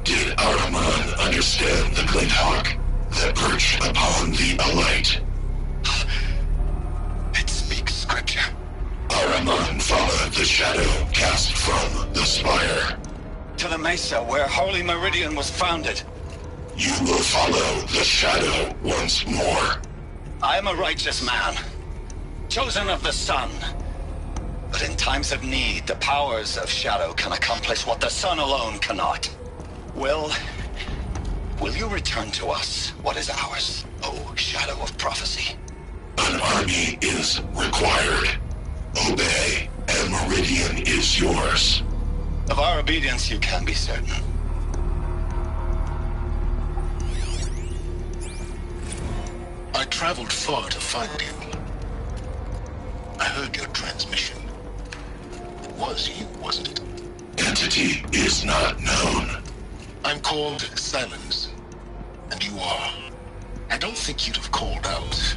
Did Araman understand the glint hawk that perched upon the alight? It speaks scripture. Araman followed the shadow cast from the spire. To the mesa where Holy Meridian was founded. You will follow the shadow once more. I am a righteous man, chosen of the sun. But in times of need, the powers of shadow can accomplish what the sun alone cannot. Will you return to us what is ours, O Shadow of Prophecy? An army is required. Obey, and Meridian is yours. Of our obedience you can be certain. I traveled far to find you. I heard your transmission. It was you, wasn't it? Entity is not known. I'm called Silence, and you are. I don't think you'd have called out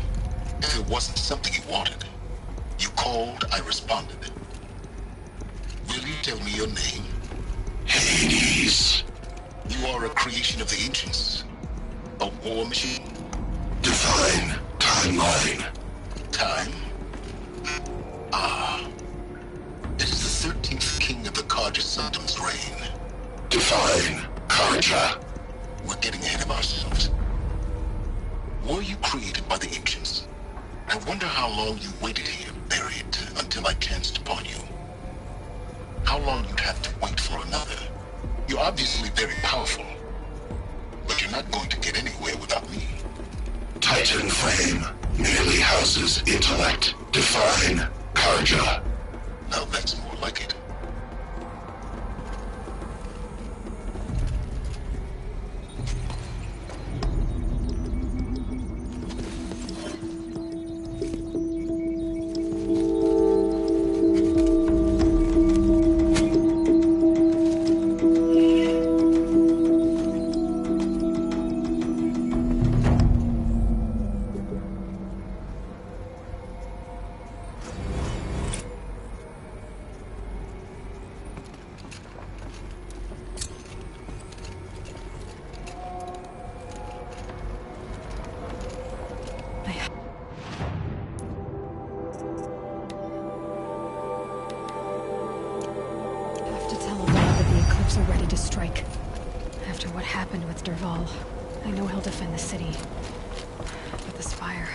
if it wasn't something you wanted. You called, I responded. Will you tell me your name? Hades. You are a creation of the ancients. A war machine? Define timeline. Time? Ah. It is the 13th king of the Karja Sultan's reign. Define Karja. We're getting ahead of ourselves. Were you created by the ancients? I wonder how long you waited here, buried, until I chanced upon you. How long you'd have to wait for another. You're obviously very powerful, but you're not going to get anywhere without me. Titan frame merely houses intellect. Define Karja. Now that's more like it. troops are ready to strike. After what happened with Derval, I know he'll defend the city. But the Spire...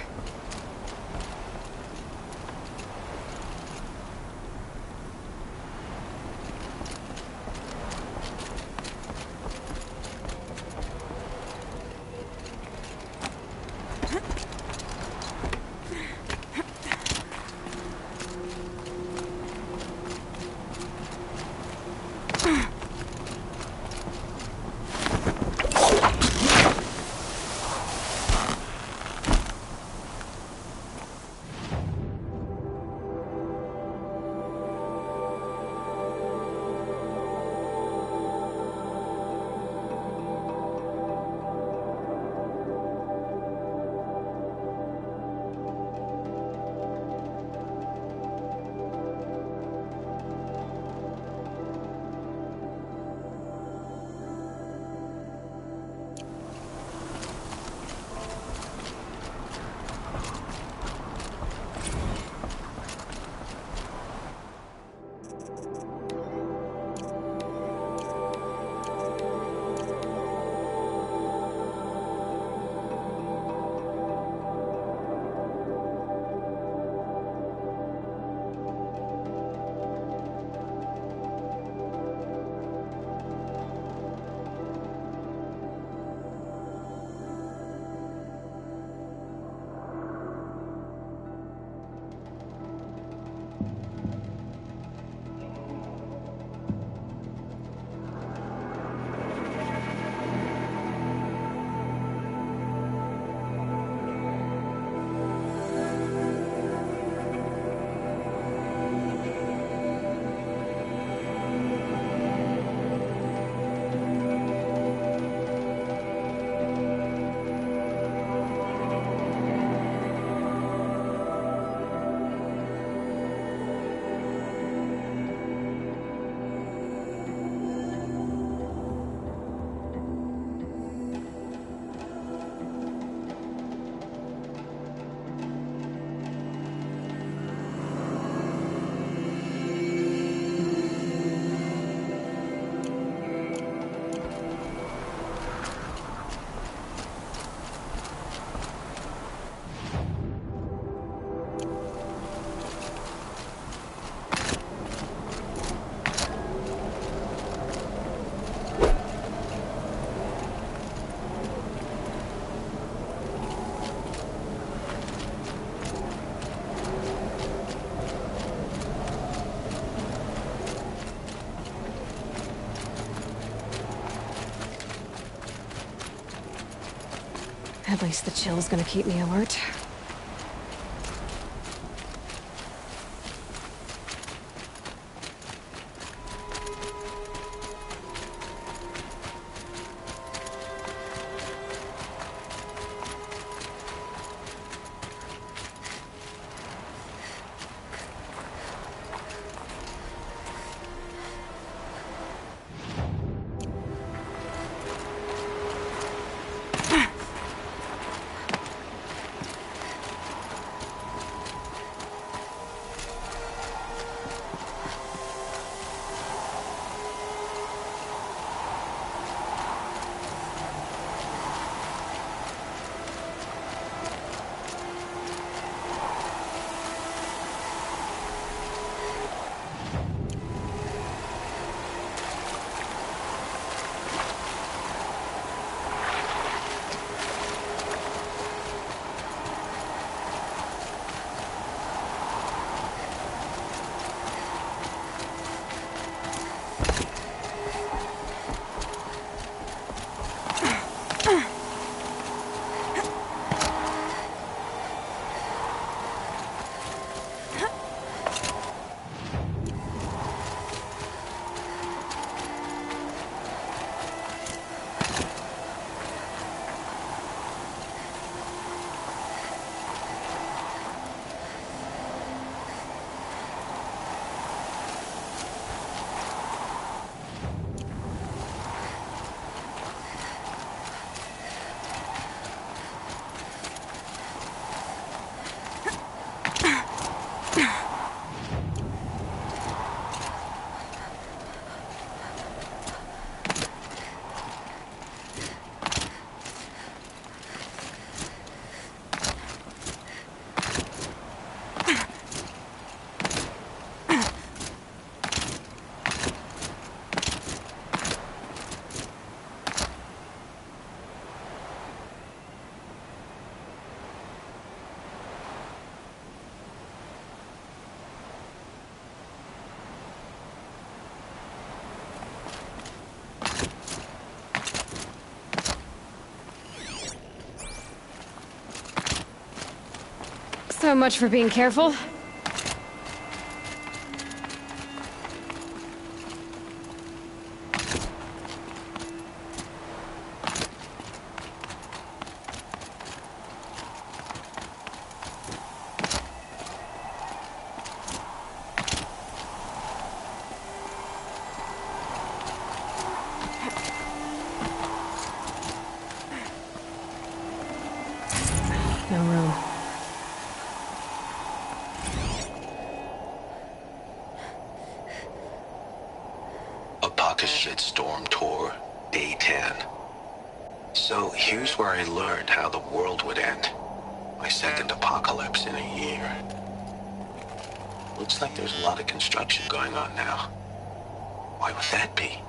At least the chill's gonna keep me alert. So much for being careful. No room. A pocket shitstorm tour, day 10. So here's where I learned how the world would end. My second apocalypse in a year. Looks like there's a lot of construction going on now. Why would that be?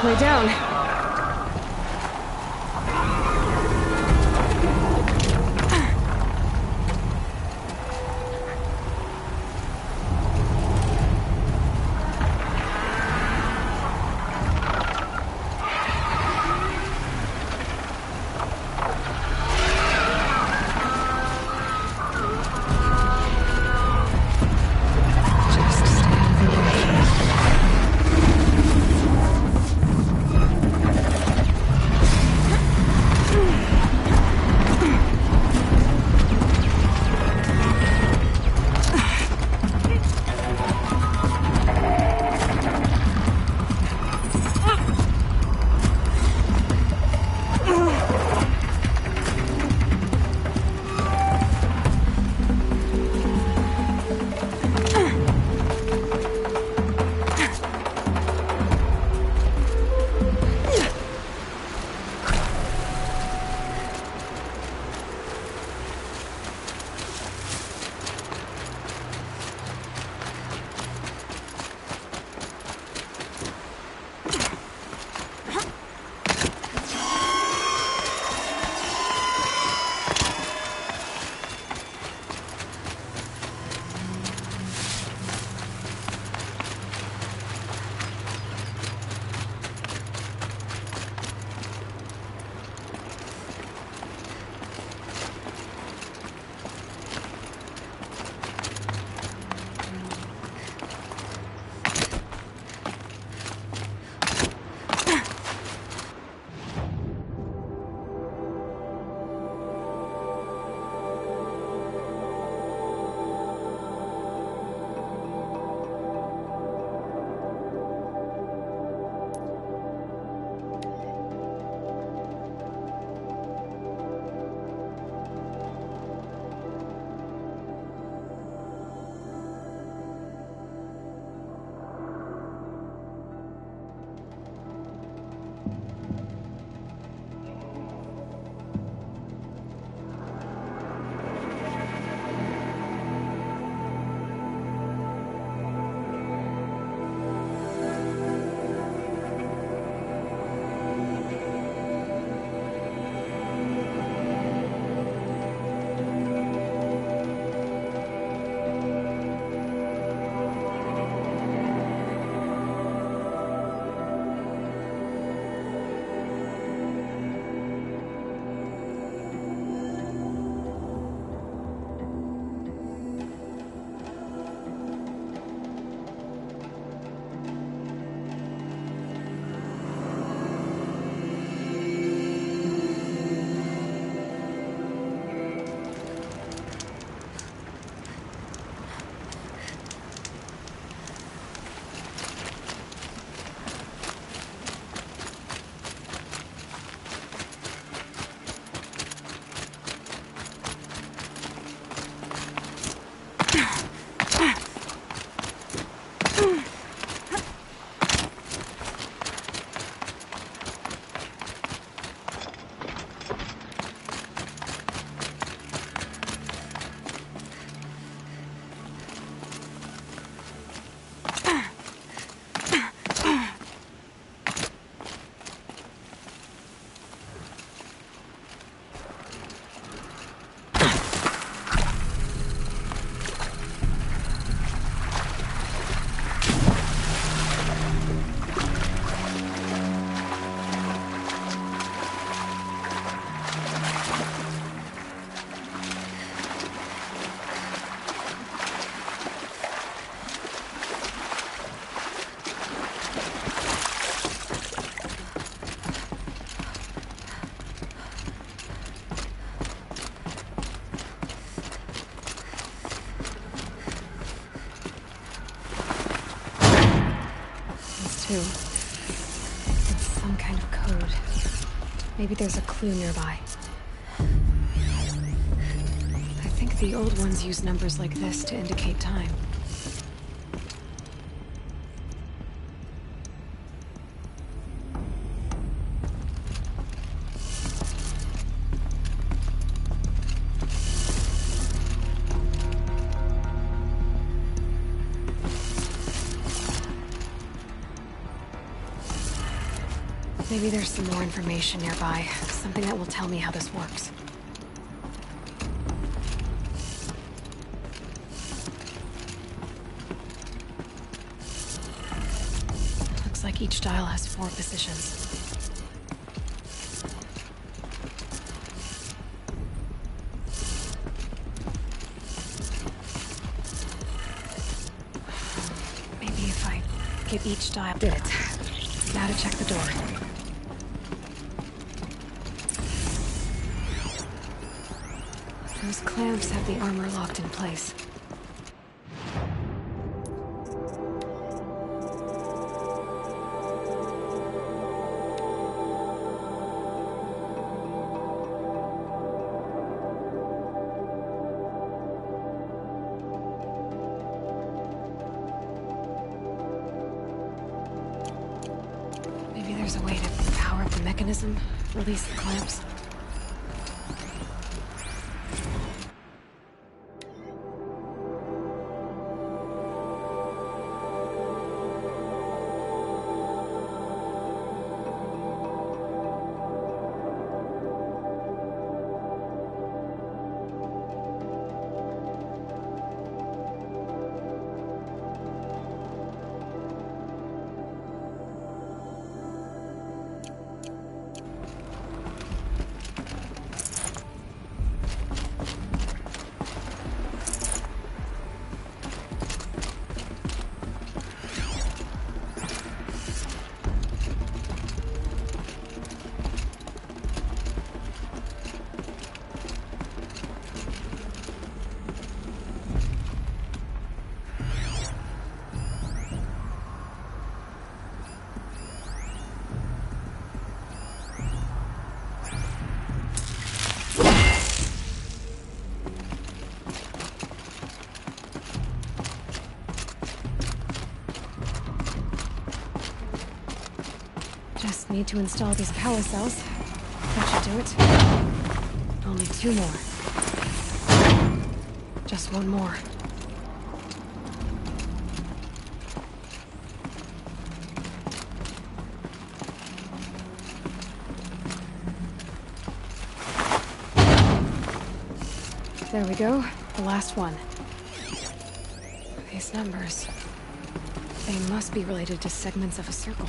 Way down. too. It's some kind of code. Maybe there's a clue nearby. I think the old ones use numbers like this to indicate time. Maybe there's some more information nearby. Something that will tell me how this works. Looks like each dial has 4 positions. Maybe if I get each dial... Did it. Now to check the door. Those clamps have the armor locked in place. Maybe there's a way to power up the mechanism, release the clamps. Just need to install these power cells. That should do it. Only 2 more. Just 1 more. There we go. The last one. These numbers. They must be related to segments of a circle.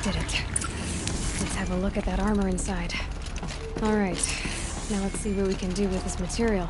Did it. Let's have a look at that armor inside. All right. Now let's see what we can do with this material.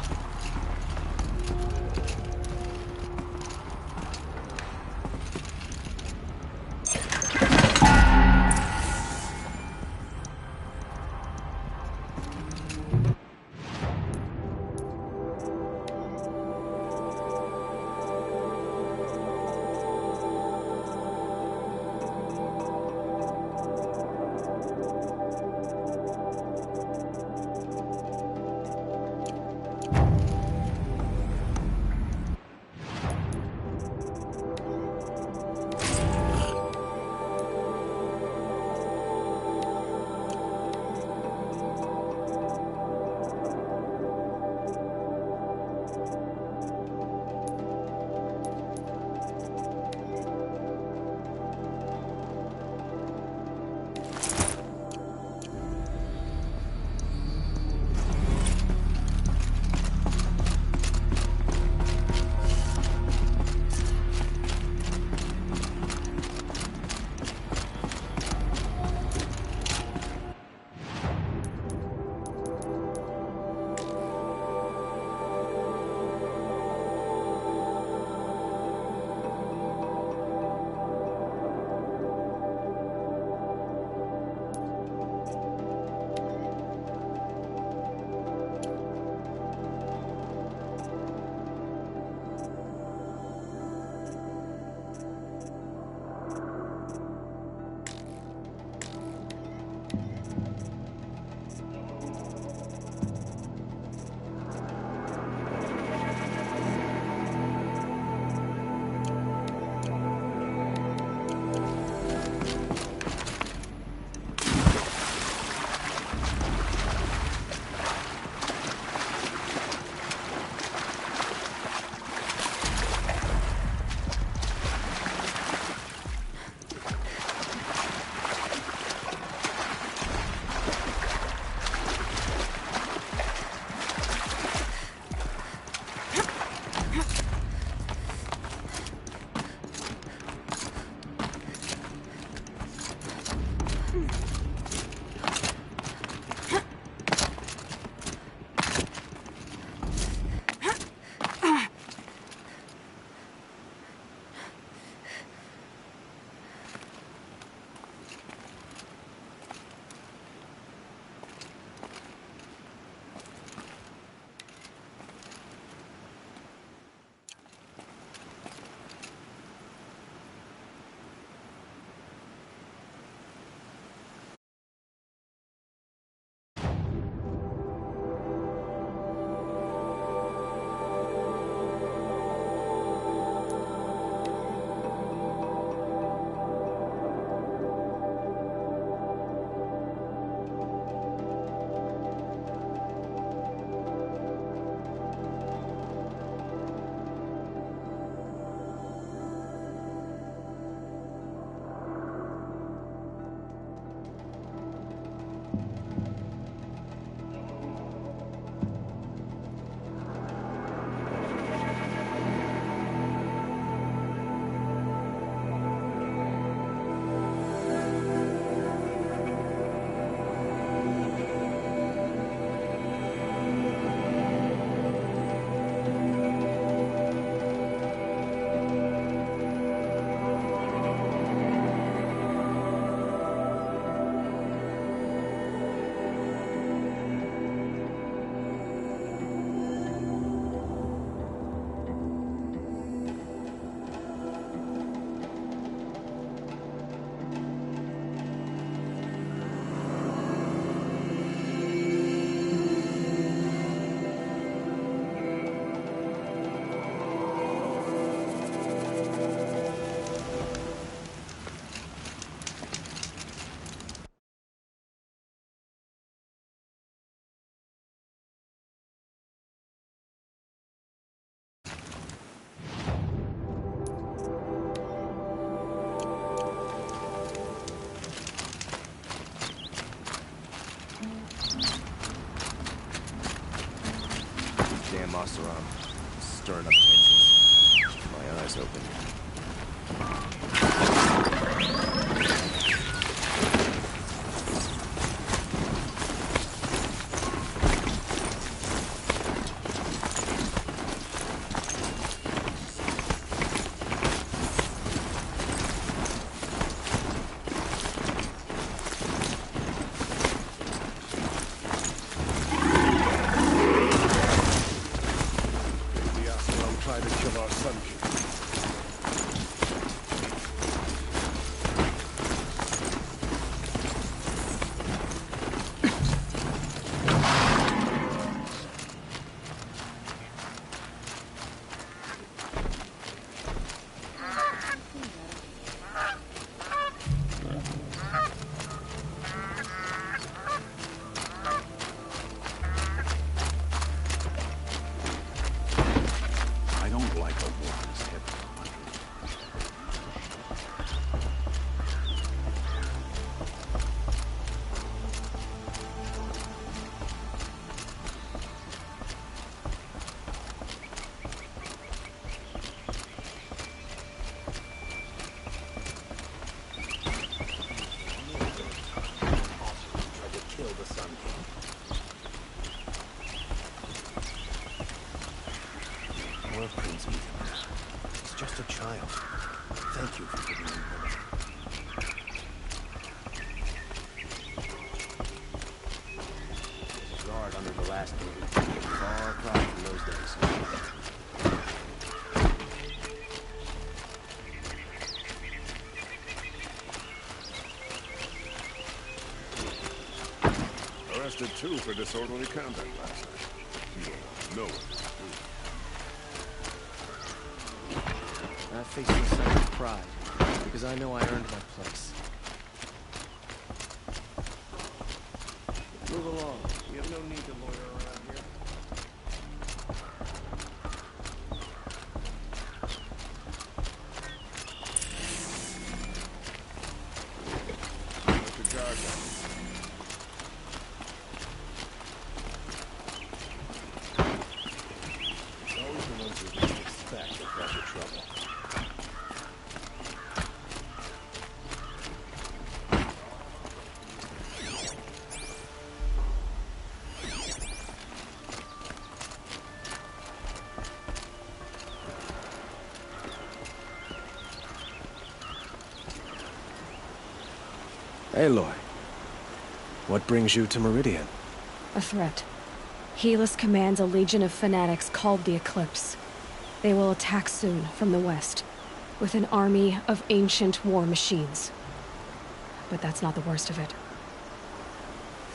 mess around, stirring up tensions. Keep my eyes open. It's just a child. Thank you for giving me woman. There's a guard under the last building. Far cry from those days. Arrested two for disorderly conduct last night. No one. I face this sense of pride, because I know I earned my place. Move along. We have no need to lawyer around here. Let the guard down. It's always the ones you didn't expect that cause you trouble. Aloy, what brings you to Meridian? A threat. Helis commands a legion of fanatics called the Eclipse. They will attack soon from the west, with an army of ancient war machines. But that's not the worst of it.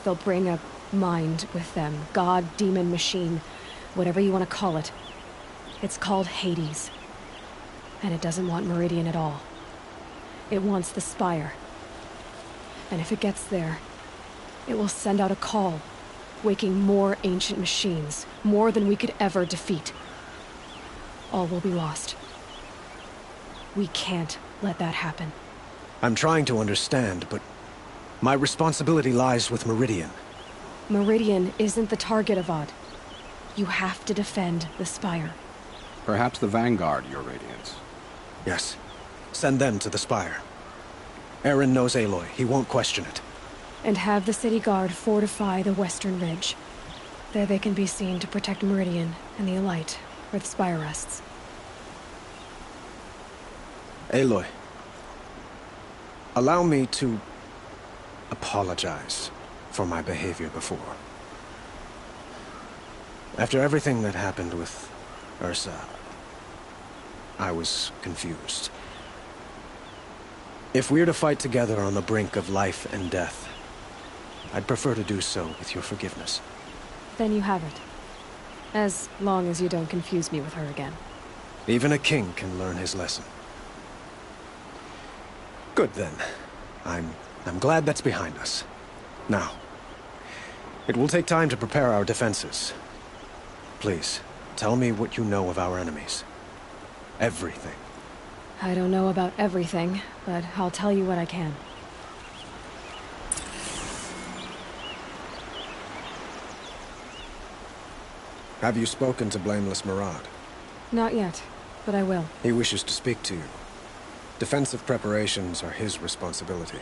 They'll bring a mind with them, god, demon, machine, whatever you want to call it. It's called Hades. And it doesn't want Meridian at all. It wants the Spire. And if it gets there, it will send out a call, waking more ancient machines, more than we could ever defeat. All will be lost. We can't let that happen. I'm trying to understand, but my responsibility lies with Meridian. Meridian isn't the target, Avad. You have to defend the Spire. Perhaps the Vanguard, Your Radiance. Yes. Send them to the Spire. Aaron knows Aloy. He won't question it. And have the city guard fortify the western ridge. There they can be seen to protect Meridian and the Elite, where the Spire rests. Aloy, allow me to apologize for my behavior before. After everything that happened with Ursa, I was confused. If we're to fight together on the brink of life and death, I'd prefer to do so with your forgiveness. Then you have it. As long as you don't confuse me with her again. Even a king can learn his lesson. Good then. I'm glad that's behind us. Now, it will take time to prepare our defenses. Please, tell me what you know of our enemies. Everything. I don't know about everything, but I'll tell you what I can. Have you spoken to Blameless Murad? Not yet, but I will. He wishes to speak to you. Defensive preparations are his responsibility.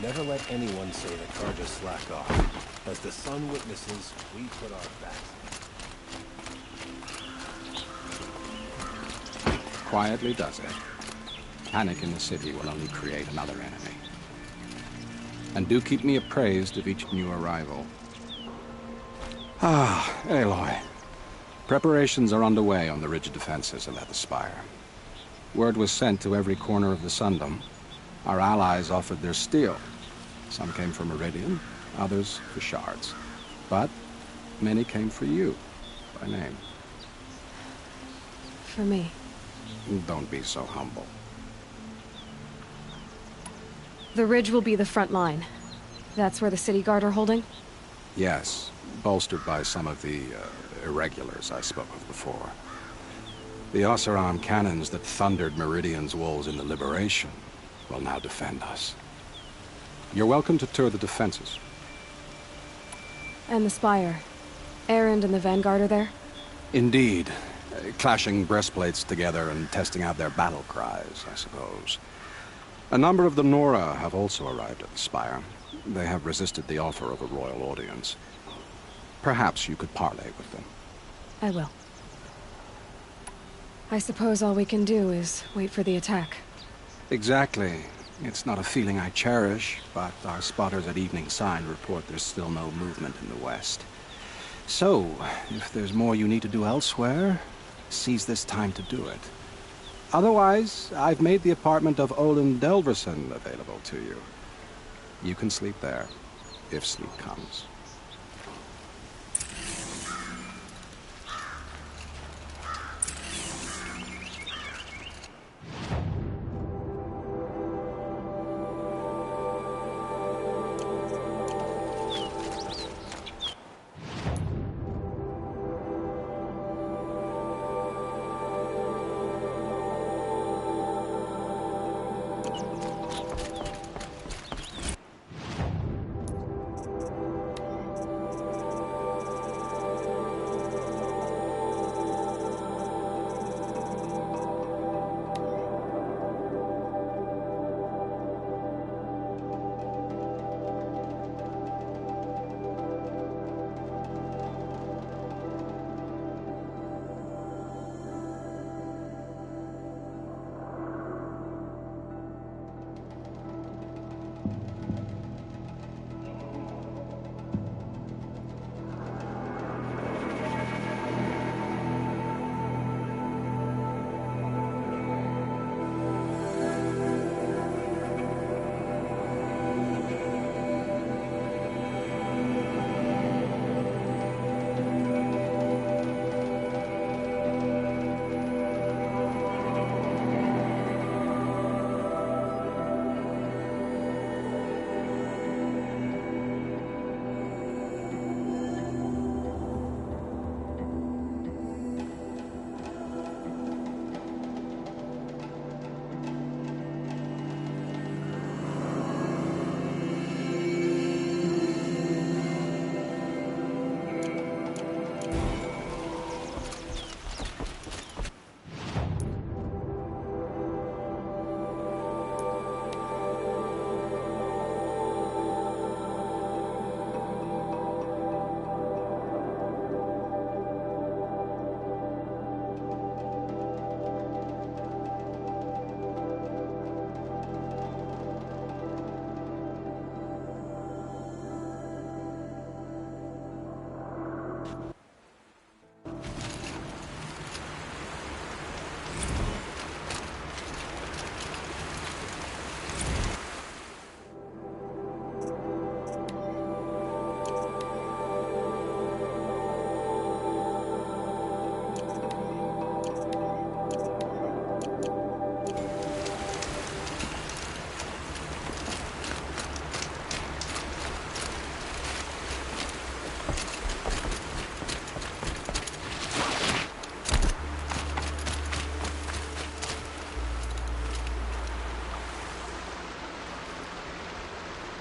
Never let anyone say that Carja slack off. As the sun witnesses, we put our backs. Quietly does it. Panic in the city will only create another enemy. And do keep me appraised of each new arrival. Ah, Aloy. Preparations are underway on the rigid defenses and at the spire. Word was sent to every corner of the Sundom. Our allies offered their steel. Some came for Meridian, others for shards. But many came for you, by name. For me. Don't be so humble. The ridge will be the front line. That's where the city guard are holding? Yes, bolstered by some of the irregulars I spoke of before. The Oseram cannons that thundered Meridian's walls in the Liberation will now defend us. You're welcome to tour the defenses. And the spire. Erend and the Vanguard are there? Indeed. Clashing breastplates together and testing out their battle cries, I suppose. A number of the Nora have also arrived at the spire. They have resisted the offer of a royal audience. Perhaps you could parley with them. I will. I suppose all we can do is wait for the attack. Exactly. It's not a feeling I cherish, but our spotters at Evening Sign report there's still no movement in the west. So, if there's more you need to do elsewhere, seize this time to do it. Otherwise, I've made the apartment of Olin Delverson available to you. You can sleep there, if sleep comes.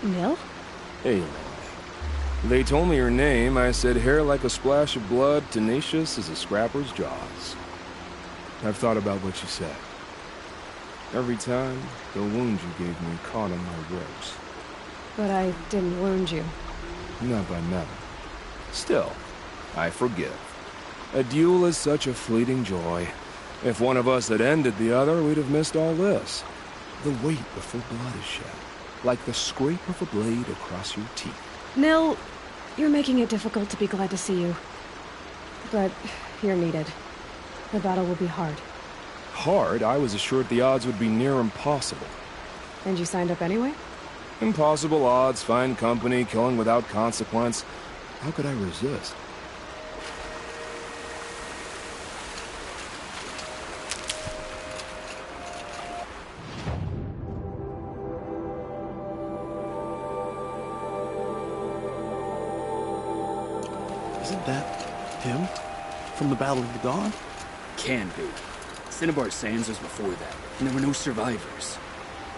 Nil? Hey. They told me her name. I said hair like a splash of blood, tenacious as a scrapper's jaws. I've thought about what you said. Every time, the wound you gave me caught on my ribs. But I didn't wound you. Not by metal. Still, I forgive. A duel is such a fleeting joy. If one of us had ended the other, we'd have missed all this. The weight before blood is shed, like the scrape of a blade across your teeth. Nil, you're making it difficult to be glad to see you. But you're needed. The battle will be hard. Hard? I was assured the odds would be near impossible. And you signed up anyway? Impossible odds, fine company, killing without consequence. How could I resist? Isn't that him? From the Battle of the Dawn? Can be. Cinnabar Sands was before that, and there were no survivors.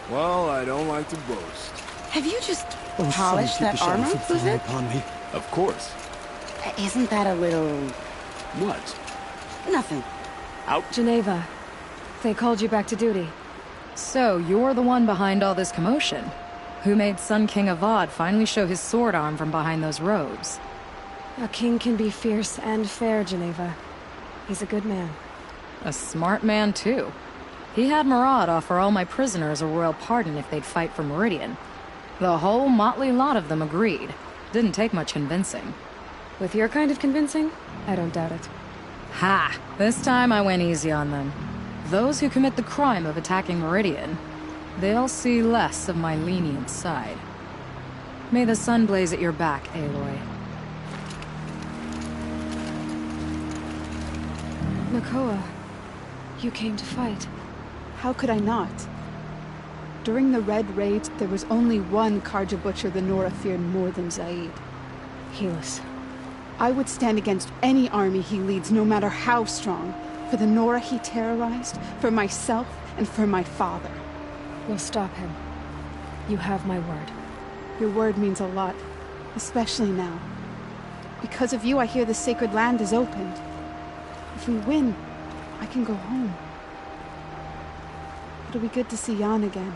Well, I don't like to boast. Have you just polished that armor, was it? Upon me. Of course. Isn't that a little... What? Nothing. Out. Geneva. They called you back to duty. So, you're the one behind all this commotion. Who made Sun King Avad finally show his sword arm from behind those robes? A king can be fierce and fair, Geneva. He's a good man. A smart man, too. He had Murad offer all my prisoners a royal pardon if they'd fight for Meridian. The whole motley lot of them agreed. Didn't take much convincing. With your kind of convincing, I don't doubt it. Ha! This time I went easy on them. Those who commit the crime of attacking Meridian, they'll see less of my lenient side. May the sun blaze at your back, Aloy. Nakoa, you came to fight. How could I not? During the Red Raids, there was only one Karja Butcher the Nora feared more than Zaid. Helis. I would stand against any army he leads, no matter how strong. For the Nora he terrorized, for myself, and for my father. We'll stop him. You have my word. Your word means a lot, especially now. Because of you, I hear the sacred land is opened. If we win, I can go home. It'll be good to see Jan again.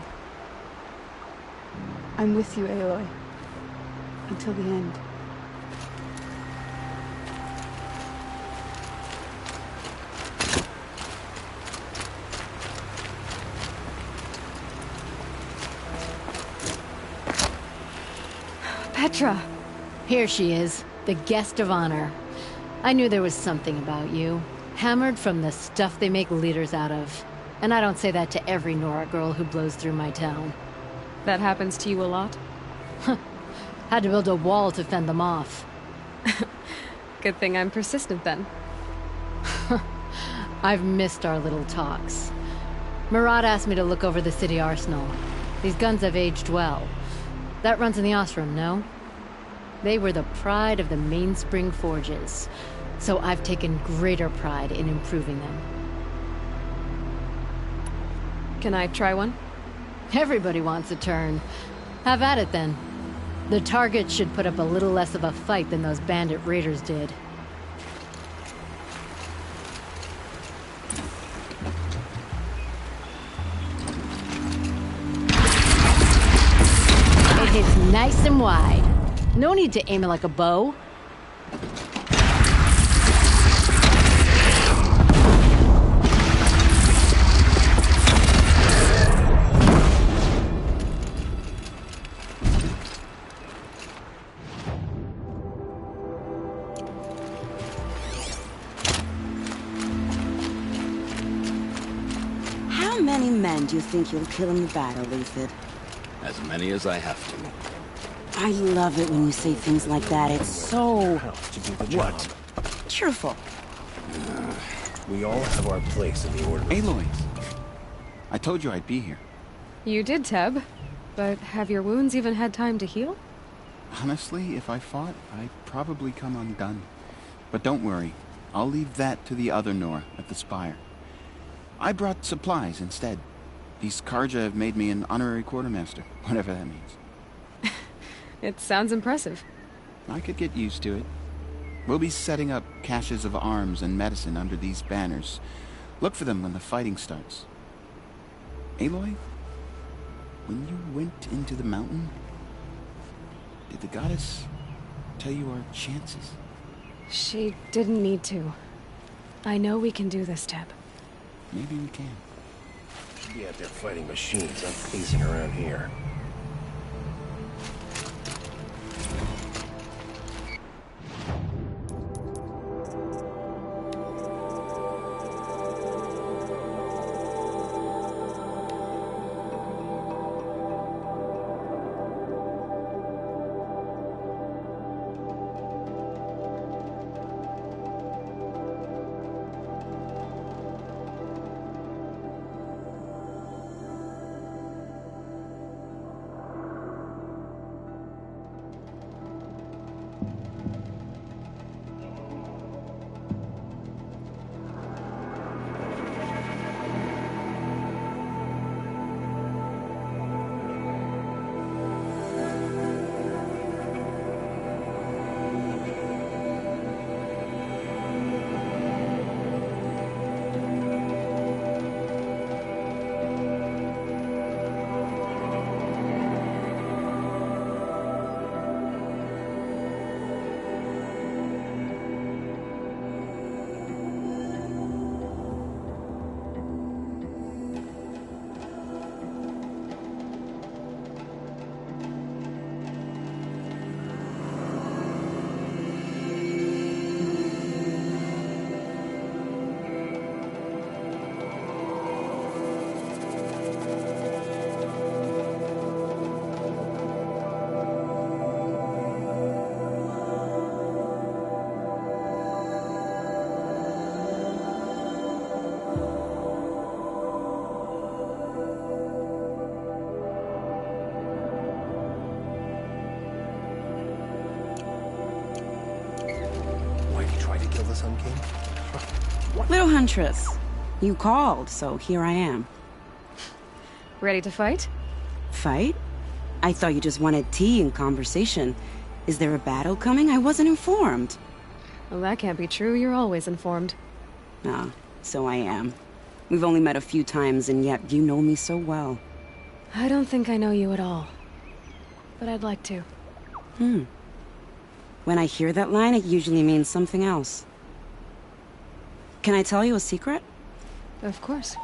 I'm with you, Aloy. Until the end. Petra! Here she is, the guest of honor. I knew there was something about you. Hammered from the stuff they make leaders out of. And I don't say that to every Nora girl who blows through my town. That happens to you a lot? Had to build a wall to fend them off. Good thing I'm persistent then. I've missed our little talks. Murad asked me to look over the city arsenal. These guns have aged well. That runs in the Ostrom, no? They were the pride of the Mainspring Forges, so I've taken greater pride in improving them. Can I try one? Everybody wants a turn. Have at it then. The target should put up a little less of a fight than those bandit raiders did. It hits nice and wide. No need to aim it like a bow. How many men do you think you'll kill in the battle, Leaford? As many as I have to. I love it when you say things like that. It's so... What? cheerful. We all have our place in the order. Aloy, I told you I'd be here. You did, Teb. But have your wounds even had time to heal? Honestly, if I fought, I'd probably come undone. But don't worry. I'll leave that to the other Nora at the Spire. I brought supplies instead. These Karja have made me an honorary quartermaster, whatever that means. It sounds impressive. I could get used to it. We'll be setting up caches of arms and medicine under these banners. Look for them when the fighting starts. Aloy, when you went into the mountain, did the goddess tell you our chances? She didn't need to. I know we can do this, Teb. Maybe we can. Should be out there fighting machines. I'm pacing around here. Little Huntress, you called, so here I am. Ready to fight? Fight? I thought you just wanted tea and conversation. Is there a battle coming? I wasn't informed. Well, that can't be true. You're always informed. Ah, so I am. We've only met a few times, and yet you know me so well. I don't think I know you at all. But I'd like to. When I hear that line, it usually means something else. Can I tell you a secret? Of course.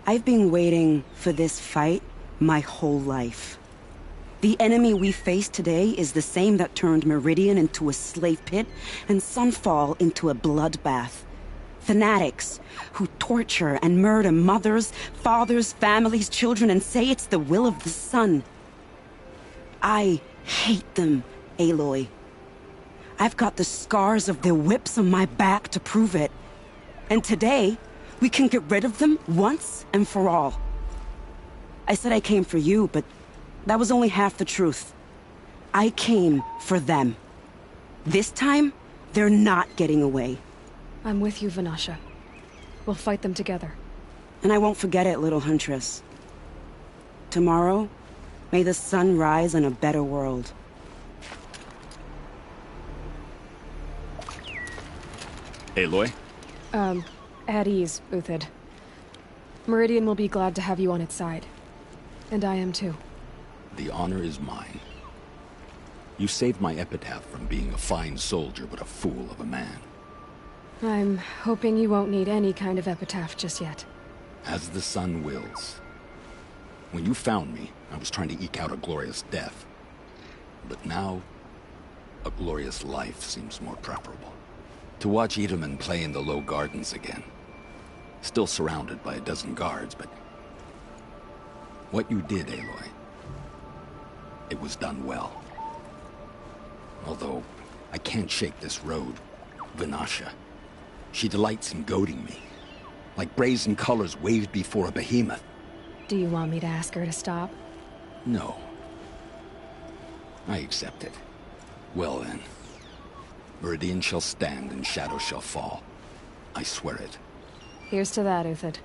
I've been waiting for this fight my whole life. The enemy we face today is the same that turned Meridian into a slave pit and Sunfall into a bloodbath. Fanatics who torture and murder mothers, fathers, families, children, and say it's the will of the sun. I hate them, Aloy. I've got the scars of their whips on my back to prove it. And today, we can get rid of them once and for all. I said I came for you, but that was only half the truth. I came for them. This time, they're not getting away. I'm with you, Vanasha. We'll fight them together. And I won't forget it, little Huntress. Tomorrow, may the sun rise in a better world. Aloy? At ease, Uthid. Meridian will be glad to have you on its side. And I am too. The honor is mine. You saved my epitaph from being a fine soldier, but a fool of a man. I'm hoping you won't need any kind of epitaph just yet. As the sun wills. When you found me, I was trying to eke out a glorious death. But now, a glorious life seems more preferable. To watch Edelman play in the low gardens again. Still surrounded by a dozen guards, but... what you did, Aloy, it was done well. Although, I can't shake this road, Vanasha. She delights in goading me. Like brazen colors waved before a behemoth. Do you want me to ask her to stop? No. I accept it. Well then. Meridian shall stand and shadow shall fall. I swear it. Here's to that, Uthid.